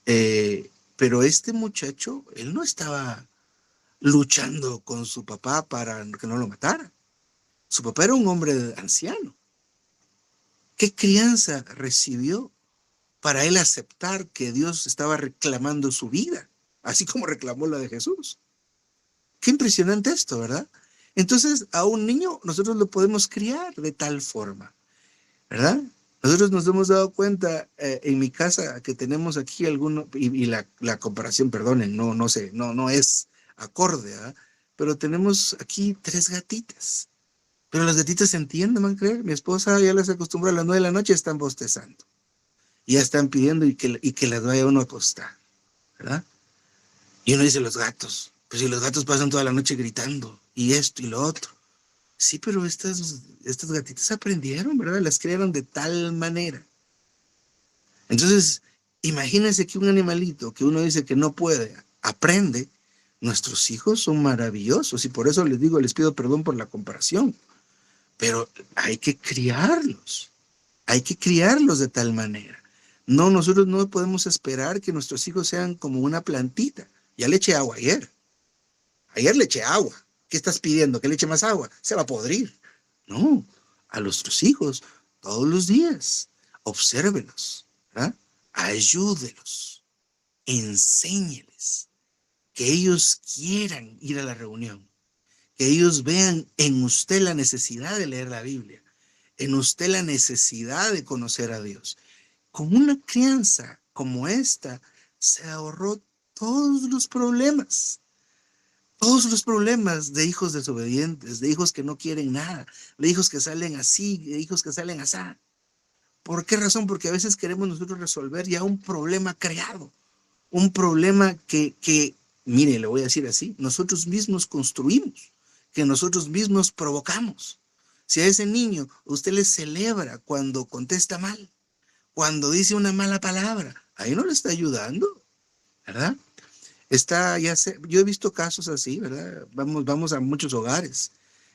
Pero este muchacho, él no estaba luchando con su papá para que no lo matara. Su papá era un hombre anciano. ¿Qué crianza recibió para él aceptar que Dios estaba reclamando su vida, así como reclamó la de Jesús? Qué impresionante esto, ¿verdad? Entonces, a un niño nosotros lo podemos criar de tal forma, ¿verdad? Nosotros nos hemos dado cuenta en mi casa que tenemos aquí alguno, y la comparación, perdonen, no sé, no es acorde, ¿verdad? Pero tenemos aquí 3 gatitas. Pero las gatitas se entienden, van a creer. Mi esposa ya las acostumbró a las 9 de la noche, están bostezando. Y ya están pidiendo y que las vaya uno a acostar, ¿verdad? Y uno dice, los gatos. Pues si los gatos pasan toda la noche gritando, y esto y lo otro. Sí, pero estas gatitas aprendieron, ¿verdad? Las criaron de tal manera. Entonces, imagínense que un animalito que uno dice que no puede, aprende. Nuestros hijos son maravillosos y por eso les digo, les pido perdón por la comparación. Pero hay que criarlos. Hay que criarlos de tal manera. No, nosotros no podemos esperar que nuestros hijos sean como una plantita. Ya le eché agua ayer. Ayer le eché agua. ¿Qué estás pidiendo? ¿Que le eche más agua? Se va a podrir. No, a nuestros hijos todos los días. Obsérvelos, ¿verdad? Ayúdelos. Enséñeles. Que ellos quieran ir a la reunión. Que ellos vean en usted la necesidad de leer la Biblia. En usted la necesidad de conocer a Dios. Con una crianza como esta, se ahorró todos los problemas. Todos los problemas de hijos desobedientes, de hijos que no quieren nada, de hijos que salen así, de hijos que salen así. ¿Por qué razón? Porque a veces queremos nosotros resolver ya un problema creado, un problema que mire, le voy a decir así, nosotros mismos construimos, que nosotros mismos provocamos. Si a ese niño usted le celebra cuando contesta mal, cuando dice una mala palabra, ahí no le está ayudando, ¿verdad? Yo he visto casos así, ¿verdad? Vamos a muchos hogares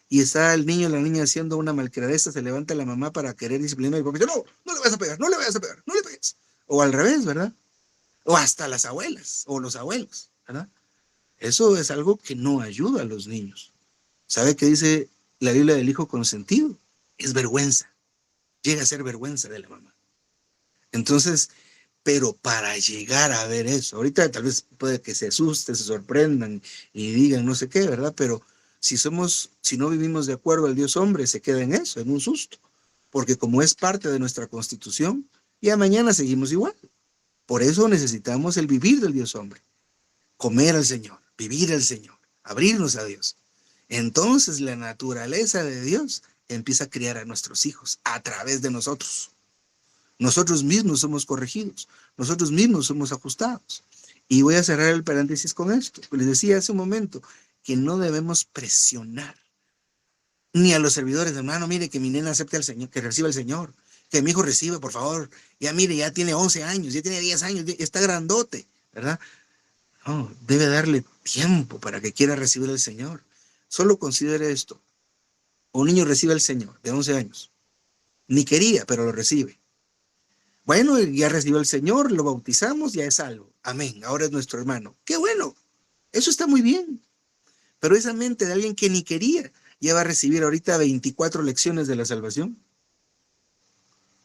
y está el niño o la niña haciendo una malcriadeza, se levanta la mamá para querer disciplinar y el papá dice, no le vayas a pegar, no le vayas a pegar, no le pegues. O al revés, ¿verdad? O hasta las abuelas o los abuelos, ¿verdad? Eso es algo que no ayuda a los niños. ¿Sabe qué dice la Biblia del hijo consentido? Es vergüenza, llega a ser vergüenza de la mamá. Entonces, pero para llegar a ver eso, ahorita tal vez puede que se asusten, se sorprendan y digan no sé qué, ¿verdad? Pero si no vivimos de acuerdo al Dios hombre, se queda en eso, en un susto. Porque como es parte de nuestra constitución, ya mañana seguimos igual. Por eso necesitamos el vivir del Dios hombre. Comer al Señor, vivir al Señor, abrirnos a Dios. Entonces la naturaleza de Dios empieza a criar a nuestros hijos a través de nosotros. Nosotros mismos somos corregidos, nosotros mismos somos ajustados. Y voy a cerrar el paréntesis con esto. Les decía hace un momento que no debemos presionar ni a los servidores, hermano, mire que mi nena acepte al Señor, que reciba al Señor, que mi hijo reciba, por favor. Ya mire, ya tiene 11 años, ya tiene 10 años, ya está grandote, ¿verdad? No, debe darle tiempo para que quiera recibir al Señor. Solo considere esto. Un niño recibe al Señor de 11 años. Ni quería, pero lo recibe. Bueno, ya recibió al Señor, lo bautizamos, ya es salvo. Amén, ahora es nuestro hermano. ¡Qué bueno! Eso está muy bien. Pero esa mente de alguien que ni quería, ya va a recibir ahorita 24 lecciones de la salvación.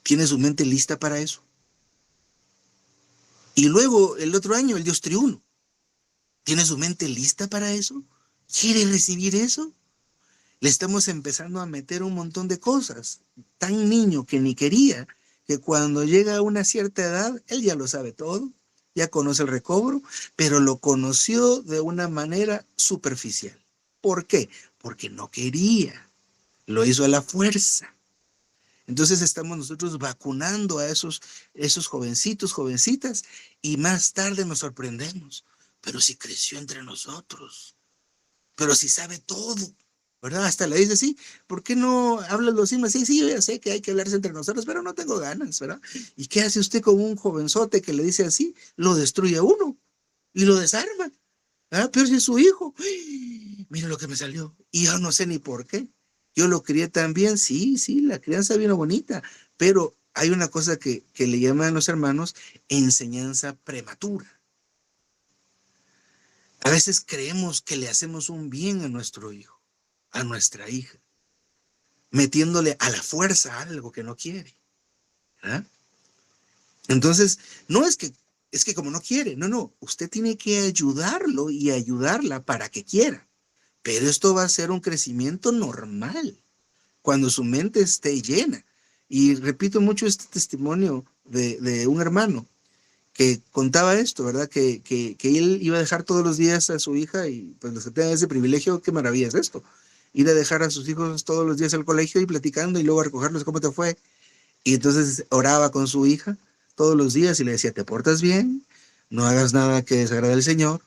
¿Tiene su mente lista para eso? Y luego el otro año, el Dios triuno. ¿Tiene su mente lista para eso? ¿Quiere recibir eso? Le estamos empezando a meter un montón de cosas. Tan niño que ni quería, que cuando llega a una cierta edad, él ya lo sabe todo, ya conoce el recobro, pero lo conoció de una manera superficial. ¿Por qué? Porque no quería, lo hizo a la fuerza. Entonces estamos nosotros vacunando a esos jovencitos, jovencitas, y más tarde nos sorprendemos. Pero si creció entre nosotros, pero si sabe todo, ¿verdad? Hasta le dice, sí, ¿por qué no hablas los mismos? Sí, sí, yo ya sé que hay que hablarse entre nosotros, pero no tengo ganas, ¿verdad? ¿Y qué hace usted con un jovenzote que le dice así? Lo destruye a uno y lo desarma. ¿Ah? Pero si es su hijo, ¡ay! Mira lo que me salió. Y yo no sé ni por qué. Yo lo crié tan bien, sí, la crianza vino bonita, pero hay una cosa que le llaman los hermanos enseñanza prematura. A veces creemos que le hacemos un bien a nuestro hijo, a nuestra hija, metiéndole a la fuerza algo que no quiere, ¿verdad? Entonces, no es que como no quiere, no, usted tiene que ayudarlo y ayudarla para que quiera. Pero esto va a ser un crecimiento normal, cuando su mente esté llena. Y repito mucho este testimonio de un hermano que contaba esto, ¿verdad? Que él iba a dejar todos los días a su hija y pues los que tengan ese privilegio, qué maravilla es esto. Ir a dejar a sus hijos todos los días al colegio y platicando y luego a recogerlos, ¿cómo te fue? Y entonces oraba con su hija todos los días y le decía, te portas bien, no hagas nada que desagrade al Señor,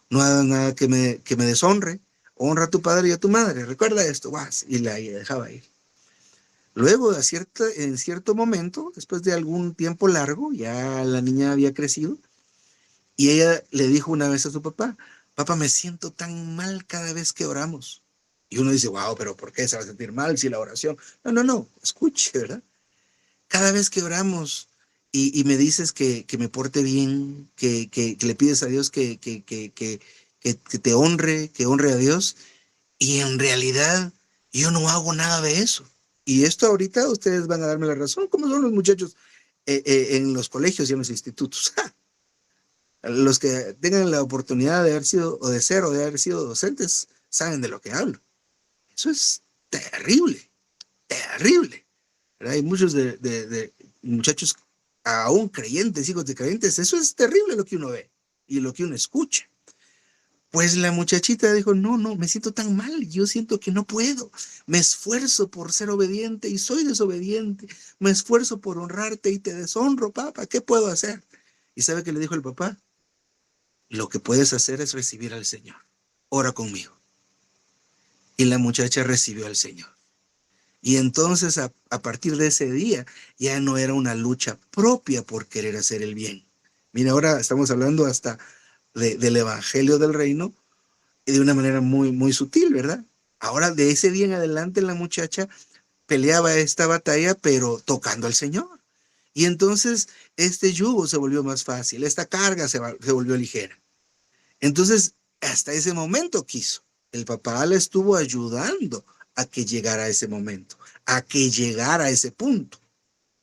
no hagas nada que me deshonre, honra a tu padre y a tu madre, recuerda esto, vas, y la dejaba ir. Luego, en cierto momento, después de algún tiempo largo, ya la niña había crecido y ella le dijo una vez a su papá, papá, me siento tan mal cada vez que oramos. Y uno dice, wow, pero ¿por qué se va a sentir mal si la oración? No, escuche, ¿verdad? Cada vez que oramos y me dices que me porte bien, que le pides a Dios que te honre, que honre a Dios, y en realidad yo no hago nada de eso. Y esto ahorita ustedes van a darme la razón, como son los muchachos en los colegios y en los institutos. Los que tengan la oportunidad de haber sido o de ser o de haber sido docentes saben de lo que hablo. Eso es terrible, terrible. ¿Verdad? Hay muchos de muchachos aún creyentes, hijos de creyentes. Eso es terrible lo que uno ve y lo que uno escucha. Pues la muchachita dijo, no, me siento tan mal, yo siento que no puedo, me esfuerzo por ser obediente y soy desobediente, me esfuerzo por honrarte y te deshonro, papá, ¿qué puedo hacer? ¿Y sabe qué le dijo el papá? Lo que puedes hacer es recibir al Señor, ora conmigo. Y la muchacha recibió al Señor. Y entonces a partir de ese día ya no era una lucha propia por querer hacer el bien. Mira, ahora estamos hablando hasta del evangelio del reino y de una manera muy, muy sutil, ¿verdad? Ahora de ese día en adelante la muchacha peleaba esta batalla, pero tocando al Señor. Y entonces este yugo se volvió más fácil, esta carga se volvió ligera. Entonces, hasta ese momento quiso. El papá le estuvo ayudando a que llegara a ese momento, a que llegara a ese punto,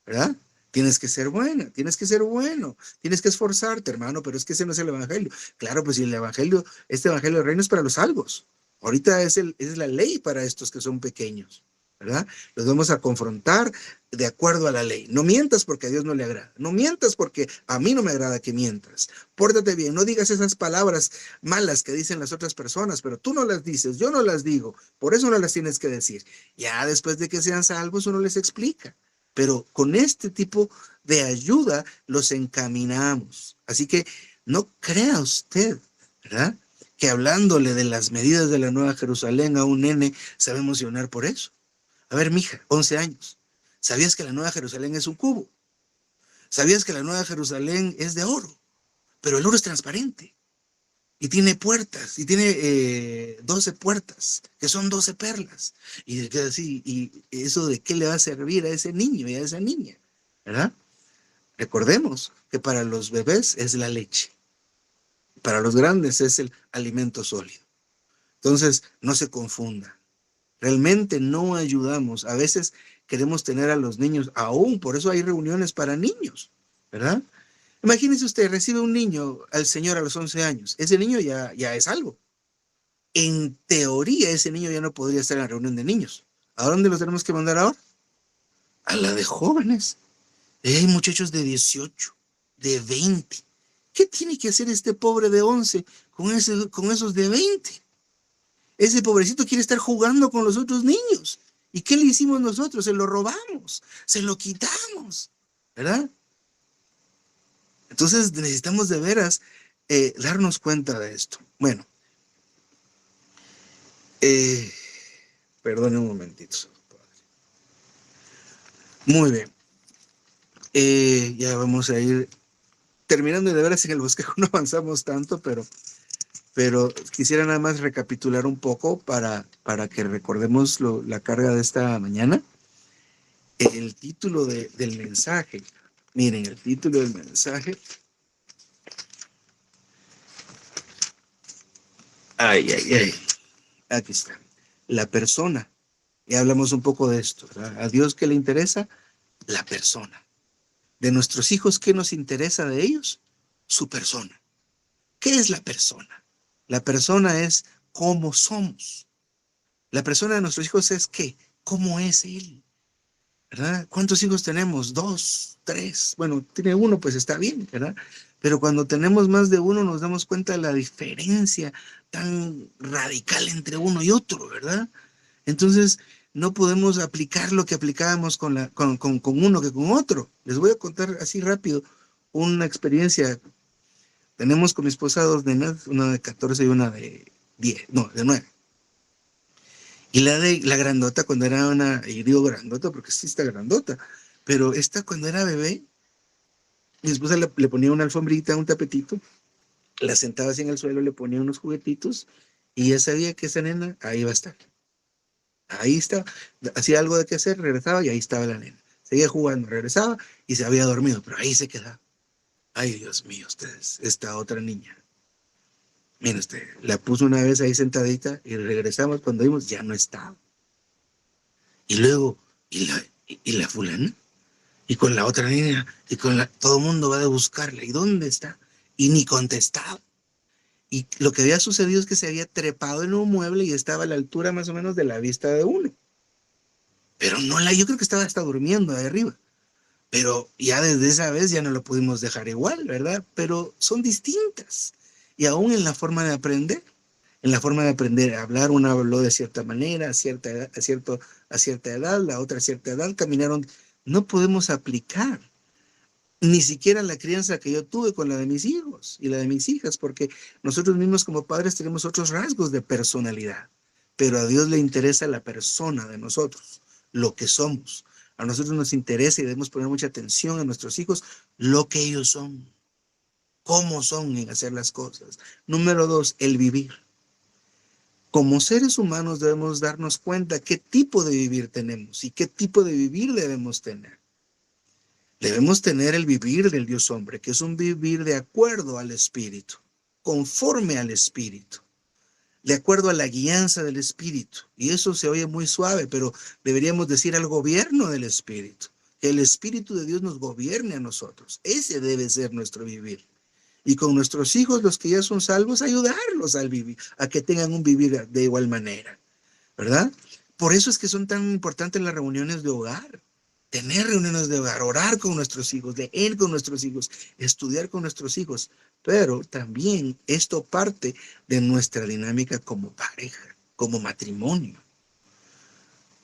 ¿verdad? Tienes que ser buena, tienes que ser bueno, tienes que esforzarte, hermano, pero es que ese no es el evangelio. Claro, pues si el evangelio, este evangelio del reino es para los salvos. Ahorita es la ley para estos que son pequeños, ¿verdad? Los vamos a confrontar de acuerdo a la ley. No mientas porque a Dios no le agrada. No mientas porque a mí no me agrada que mientas. Pórtate bien, no digas esas palabras malas que dicen las otras personas, pero tú no las dices, yo no las digo. Por eso no las tienes que decir. Ya después de que sean salvos, uno les explica. Pero con este tipo de ayuda los encaminamos. Así que no crea usted, ¿verdad? Que hablándole de las medidas de la Nueva Jerusalén a un nene se va a emocionar por eso. A ver, mija, 11 años. ¿Sabías que la Nueva Jerusalén es un cubo? ¿Sabías que la Nueva Jerusalén es de oro? Pero el oro es transparente. Y tiene puertas, y tiene 12 puertas, que son 12 perlas. Y eso de qué le va a servir a ese niño y a esa niña, ¿verdad? Recordemos que para los bebés es la leche. Para los grandes es el alimento sólido. Entonces, no se confunda. Realmente no ayudamos. A veces queremos tener a los niños, aún por eso hay reuniones para niños, ¿verdad? Imagínese usted, recibe un niño al Señor a los 11 años. Ese niño ya es algo. En teoría, ese niño ya no podría estar en la reunión de niños. ¿A dónde lo tenemos que mandar ahora? A la de jóvenes. Hay muchachos de 18, de 20. ¿Qué tiene que hacer este pobre de 11 con esos de 20? Ese pobrecito quiere estar jugando con los otros niños. ¿Y qué le hicimos nosotros? Se lo robamos, se lo quitamos, ¿verdad? Entonces necesitamos de veras darnos cuenta de esto. Bueno, perdone un momentito. Muy bien. Ya vamos a ir terminando. De veras en el bosquejo no avanzamos tanto, pero quisiera nada más recapitular un poco para que recordemos la carga de esta mañana. el título del mensaje. Miren, el título del mensaje. Ay, ay, ay. Aquí está. La persona. Ya hablamos un poco de esto, ¿verdad? A Dios, ¿qué le interesa? La persona. De nuestros hijos, ¿qué nos interesa de ellos? Su persona. ¿Qué es la persona? La persona es cómo somos. La persona de nuestros hijos es ¿qué? ¿Cómo es él? ¿Verdad? ¿Cuántos hijos tenemos? 2, 3. Bueno, tiene uno, pues está bien, ¿verdad? Pero cuando tenemos más de uno nos damos cuenta de la diferencia tan radical entre uno y otro, ¿verdad? Entonces, no podemos aplicar lo que aplicábamos con uno que con otro. Les voy a contar así rápido una experiencia. Tenemos con mi esposa 2 nenas, una de 14 y una de 10, no, de 9. Y la grandota cuando era y digo grandota porque sí está grandota, pero esta cuando era bebé, mi esposa le ponía una alfombrita, un tapetito, la sentaba así en el suelo, le ponía unos juguetitos y ya sabía que esa nena ahí iba a estar. Ahí estaba, hacía algo de qué hacer, regresaba y ahí estaba la nena. Seguía jugando, regresaba y se había dormido, pero ahí se quedaba. Ay, Dios mío, ustedes, esta otra niña. Mire usted, la puso una vez ahí sentadita y regresamos cuando vimos, ya no estaba. Y luego, ¿y la fulana? Y con la otra niña, todo el mundo va a buscarla. ¿Y dónde está? Y ni contestaba. Y lo que había sucedido es que se había trepado en un mueble y estaba a la altura más o menos de la vista de uno. Pero yo creo que estaba hasta durmiendo ahí arriba. Pero ya desde esa vez ya no lo pudimos dejar igual, ¿verdad? Pero son distintas. Y aún en la forma de aprender, a hablar, una habló de cierta manera, a cierta edad, a cierta edad, la otra a cierta edad, caminaron. No podemos aplicar ni siquiera la crianza que yo tuve con la de mis hijos y la de mis hijas, porque nosotros mismos como padres tenemos otros rasgos de personalidad, pero a Dios le interesa la persona de nosotros, lo que somos. A nosotros nos interesa y debemos poner mucha atención a nuestros hijos, lo que ellos son, cómo son en hacer las cosas. Número 2, el vivir. Como seres humanos debemos darnos cuenta qué tipo de vivir tenemos y qué tipo de vivir debemos tener. Debemos tener el vivir del Dios hombre, que es un vivir de acuerdo al Espíritu, conforme al Espíritu, de acuerdo a la guianza del Espíritu. Y eso se oye muy suave, pero deberíamos decir al gobierno del Espíritu, que el Espíritu de Dios nos gobierne a nosotros. Ese debe ser nuestro vivir. Y con nuestros hijos, los que ya son salvos, ayudarlos al vivir, a que tengan un vivir de igual manera, ¿verdad? Por eso es que son tan importantes las reuniones de hogar. Tener reuniones de hogar, orar con nuestros hijos, leer con nuestros hijos, estudiar con nuestros hijos. Pero también esto parte de nuestra dinámica como pareja, como matrimonio.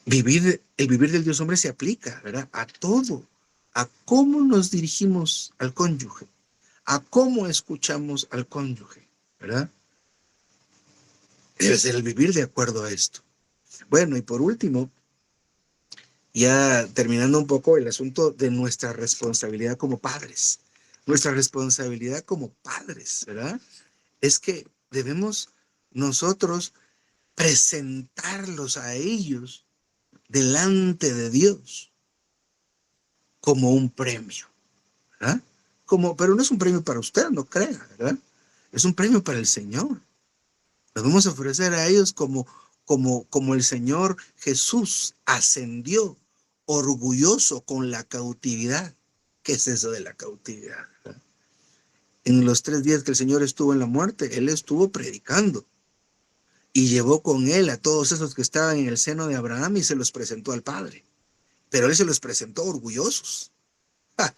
El vivir del Dios hombre se aplica, ¿verdad? A todo, a cómo nos dirigimos al cónyuge, a cómo escuchamos al cónyuge, ¿verdad? Debe ser el vivir de acuerdo a esto. Bueno, y por último, ya terminando un poco el asunto de nuestra responsabilidad como padres. Nuestra responsabilidad como padres, ¿verdad? Es que debemos nosotros presentarlos a ellos delante de Dios como un premio, ¿verdad? Pero no es un premio para usted, no crea, ¿verdad? Es un premio para el Señor. Los vamos a ofrecer a ellos como el Señor Jesús ascendió orgulloso con la cautividad. ¿Qué es eso de la cautividad? En los 3 días que el Señor estuvo en la muerte, Él estuvo predicando y llevó con Él a todos esos que estaban en el seno de Abraham y se los presentó al Padre. Pero Él se los presentó orgullosos. ¡Ja!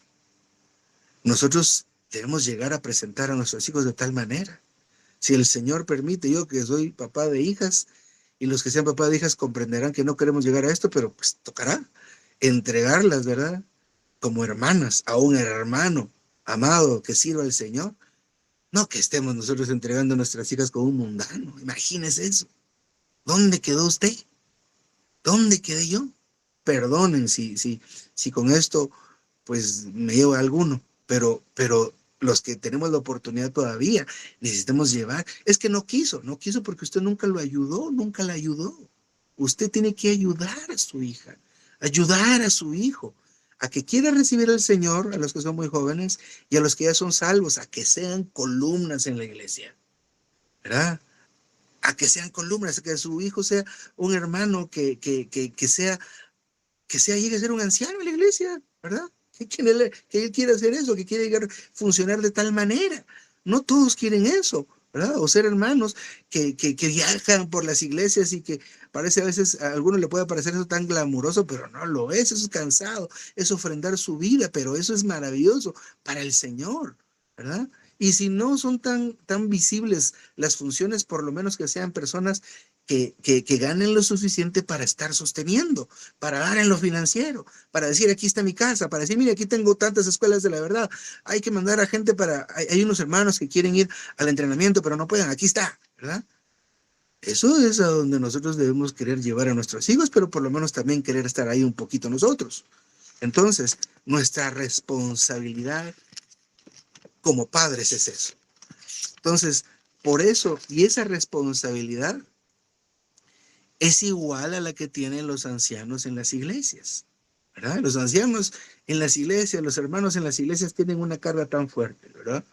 Nosotros debemos llegar a presentar a nuestros hijos de tal manera. Si el Señor permite, yo que soy papá de hijas, y los que sean papá de hijas comprenderán que no queremos llegar a esto, pero pues tocará entregarlas, ¿verdad? Como hermanas a un hermano amado que sirva al Señor. No que estemos nosotros entregando a nuestras hijas como un mundano. Imagínese eso. ¿Dónde quedó usted? ¿Dónde quedé yo? Perdonen si con esto pues me llevo a alguno, pero los que tenemos la oportunidad todavía necesitamos llevar. Es que no quiso porque usted nunca lo ayudó, nunca la ayudó. Usted tiene que ayudar a su hija ayudar a su hijo a que quiera recibir al Señor, a los que son muy jóvenes y a los que ya son salvos, a que sean columnas en la iglesia, ¿verdad? A que sean columnas, a que su hijo sea un hermano que llegue a ser un anciano en la iglesia, ¿verdad? Que él quiera hacer eso, que quiere llegar a funcionar de tal manera. No todos quieren eso, ¿verdad? O ser hermanos que viajan por las iglesias y que parece a veces, a algunos le puede parecer eso tan glamuroso, pero no lo es, eso es cansado, es ofrendar su vida, pero eso es maravilloso para el Señor, ¿verdad? Y si no son tan visibles las funciones, por lo menos que sean personas que ganen lo suficiente para estar sosteniendo, para dar en lo financiero, para decir, aquí está mi casa, para decir, mire, aquí tengo tantas escuelas de la verdad, hay que mandar a gente hay unos hermanos que quieren ir al entrenamiento, pero no pueden, aquí está, ¿verdad? Eso es a donde nosotros debemos querer llevar a nuestros hijos, pero por lo menos también querer estar ahí un poquito nosotros. Entonces, nuestra responsabilidad como padres es eso. Entonces, por eso, y esa responsabilidad es igual a la que tienen los ancianos en las iglesias, ¿verdad? Los ancianos en las iglesias, los hermanos en las iglesias tienen una carga tan fuerte, ¿verdad?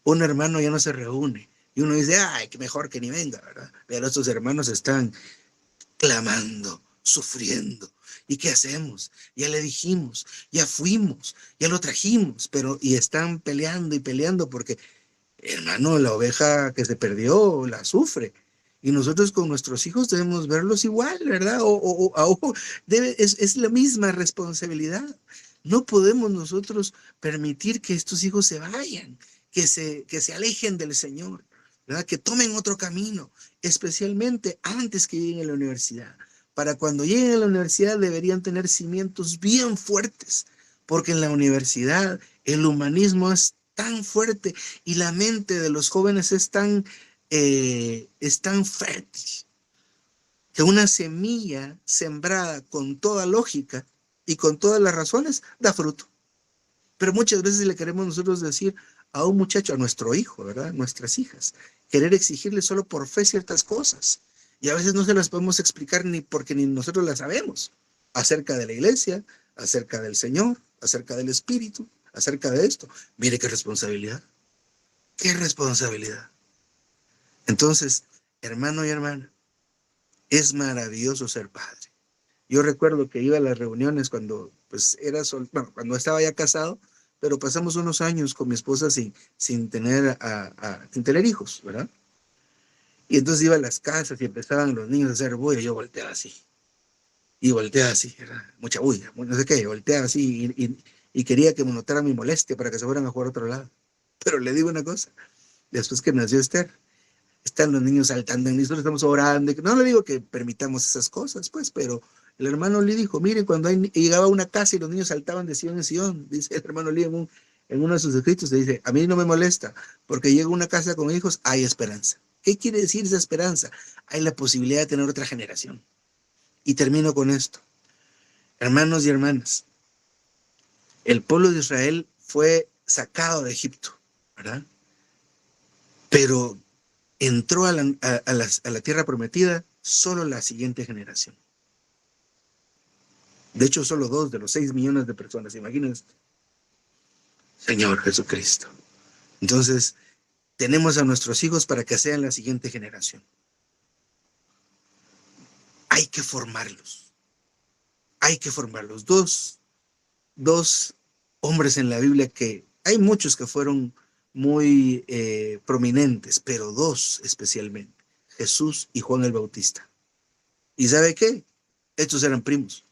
Un hermano ya no se reúne y uno dice, ay, que mejor que ni venga, ¿verdad? Pero estos hermanos están clamando, sufriendo. ¿Y qué hacemos? Ya le dijimos, ya fuimos, ya lo trajimos, pero y están peleando y peleando porque, hermano, la oveja que se perdió la sufre. Y nosotros con nuestros hijos debemos verlos igual, ¿verdad? Es la misma responsabilidad. No podemos nosotros permitir que estos hijos se vayan, que se alejen del Señor, ¿verdad? Que tomen otro camino, especialmente antes que lleguen a la universidad. Para cuando lleguen a la universidad deberían tener cimientos bien fuertes, porque en la universidad el humanismo es tan fuerte y la mente de los jóvenes es tan fértil que una semilla sembrada con toda lógica y con todas las razones da fruto. Pero muchas veces le queremos nosotros decir a un muchacho, a nuestro hijo, ¿verdad? Nuestras hijas, querer exigirle solo por fe ciertas cosas. Y a veces no se las podemos explicar ni porque ni nosotros las sabemos. Acerca de la iglesia, acerca del Señor, acerca del Espíritu, acerca de esto. Mire qué responsabilidad. Qué responsabilidad. Entonces, hermano y hermana, es maravilloso ser padre. Yo recuerdo que iba a las reuniones cuando pues cuando estaba ya casado, pero pasamos unos años con mi esposa sin tener hijos, ¿verdad? Y entonces iba a las casas y empezaban los niños a hacer bulla, yo volteaba así, y volteaba así, ¿verdad? Mucha bulla, no sé qué, volteaba así y quería que me notara mi molestia para que se fueran a jugar a otro lado. Pero le digo una cosa, después que nació Esther, están los niños saltando en nosotros estamos orando. No le digo que permitamos esas cosas, pues, pero el hermano Lee dijo, mire, cuando llegaba a una casa y los niños saltaban de Sion en Sion, dice el hermano Lee en uno de sus escritos, le dice, a mí no me molesta, porque llega a una casa con hijos, hay esperanza. ¿Qué quiere decir esa esperanza? Hay la posibilidad de tener otra generación. Y termino con esto. Hermanos y hermanas, el pueblo de Israel fue sacado de Egipto, ¿verdad? Pero entró a la tierra prometida solo la siguiente generación. De hecho, solo 2 de los 6 millones de personas, imagínense. Señor Jesucristo. Entonces, tenemos a nuestros hijos para que sean la siguiente generación. Hay que formarlos. Hay que formarlos. Dos hombres en la Biblia que hay muchos que fueron muy prominentes, pero 2 especialmente, Jesús y Juan el Bautista. ¿Y sabe qué? Estos eran primos.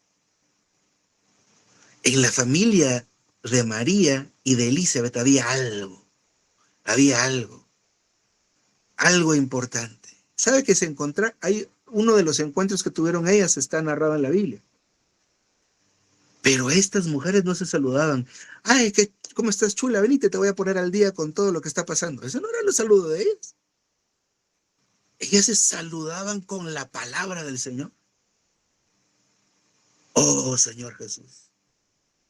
En la familia de María y de Elizabeth había algo importante. ¿Sabe que hay uno de los encuentros que tuvieron ellas está narrado en la Biblia? Pero estas mujeres no se saludaban. Ay, ¿cómo estás, chula? Venite, te voy a poner al día con todo lo que está pasando. Ese no era el saludo de ellas. Ellas se saludaban con la palabra del Señor. Oh, Señor Jesús.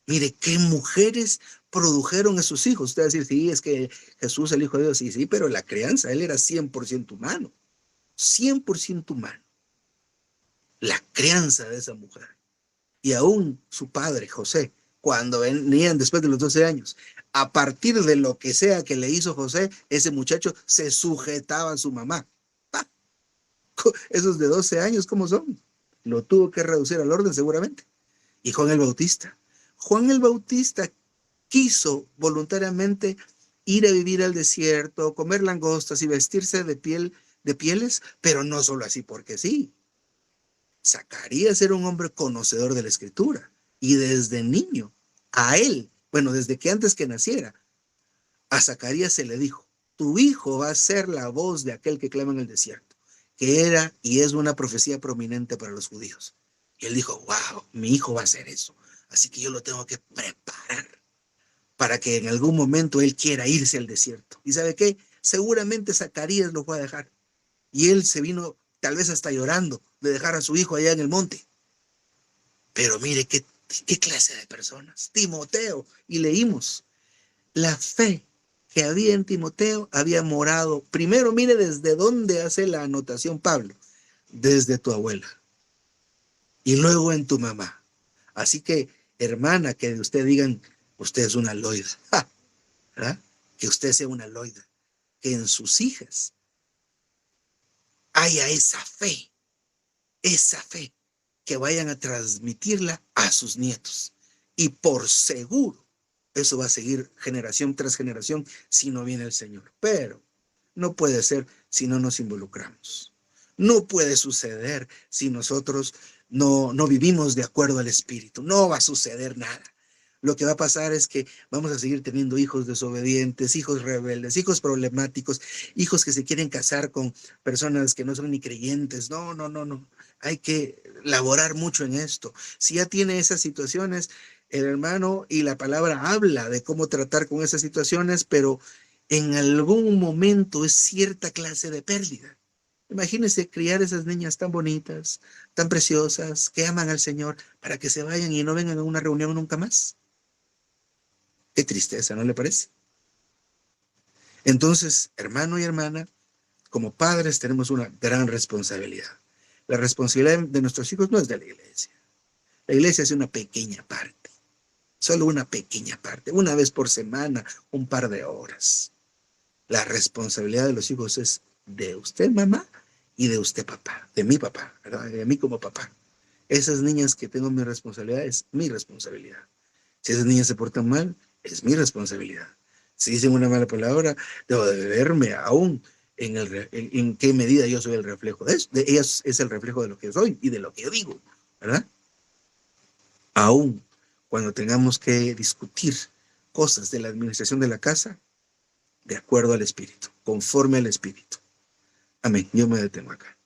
Mire, qué mujeres produjeron a sus hijos. Usted va a decir, sí, es que Jesús, el Hijo de Dios, sí, pero la crianza, él era 100% humano. 100% humano. La crianza de esa mujer. Y aún su padre, José, cuando venían después de los 12 años, a partir de lo que sea que le hizo José, ese muchacho se sujetaba a su mamá. ¡Ah! Esos de 12 años, ¿cómo son? Lo tuvo que reducir al orden seguramente. Y Juan el Bautista. Juan el Bautista quiso voluntariamente ir a vivir al desierto, comer langostas y vestirse de pieles, pero no solo así porque sí. Zacarías era un hombre conocedor de la escritura y desde niño a él, bueno, desde que antes que naciera, a Zacarías se le dijo, tu hijo va a ser la voz de aquel que clama en el desierto, que era y es una profecía prominente para los judíos. Y él dijo, wow, mi hijo va a hacer eso, así que yo lo tengo que preparar para que en algún momento él quiera irse al desierto. ¿Y sabe qué? Seguramente Zacarías lo fue a dejar. Y él se vino tal vez hasta llorando de dejar a su hijo allá en el monte. Pero mire qué clase de personas. Timoteo. Y leímos, la fe que había en Timoteo había morado. Primero, mire desde dónde hace la anotación Pablo. Desde tu abuela. Y luego en tu mamá. Así que, hermana, que de usted digan, usted es una loida. ¡Ja! ¿Verdad? Que usted sea una loida. Que en sus hijas haya esa fe, que vayan a transmitirla a sus nietos. Y por seguro, eso va a seguir generación tras generación si no viene el Señor. Pero no puede ser si no nos involucramos. No puede suceder si nosotros no vivimos de acuerdo al Espíritu. No va a suceder nada. Lo que va a pasar es que vamos a seguir teniendo hijos desobedientes, hijos rebeldes, hijos problemáticos, hijos que se quieren casar con personas que no son ni creyentes. No, no, no, no. Hay que laborar mucho en esto. Si ya tiene esas situaciones, el hermano y la palabra habla de cómo tratar con esas situaciones, pero en algún momento es cierta clase de pérdida. Imagínense criar esas niñas tan bonitas, tan preciosas, que aman al Señor, para que se vayan y no vengan a una reunión nunca más. Qué tristeza, ¿no le parece? Entonces, hermano y hermana, como padres tenemos una gran responsabilidad. La responsabilidad de nuestros hijos no es de la iglesia. La iglesia es una pequeña parte, solo una pequeña parte, una vez por semana, un par de horas. La responsabilidad de los hijos es de usted, mamá, y de usted, papá, de mi papá, ¿verdad? De mí como papá. Esas niñas que tengo mi responsabilidad es mi responsabilidad. Si esas niñas se portan mal, es mi responsabilidad. Si dicen una mala palabra, debo de verme aún en qué medida yo soy el reflejo de eso. De ellas es el reflejo de lo que yo soy y de lo que yo digo, ¿verdad? Aún cuando tengamos que discutir cosas de la administración de la casa, de acuerdo al Espíritu, conforme al Espíritu. Amén. Yo me detengo acá.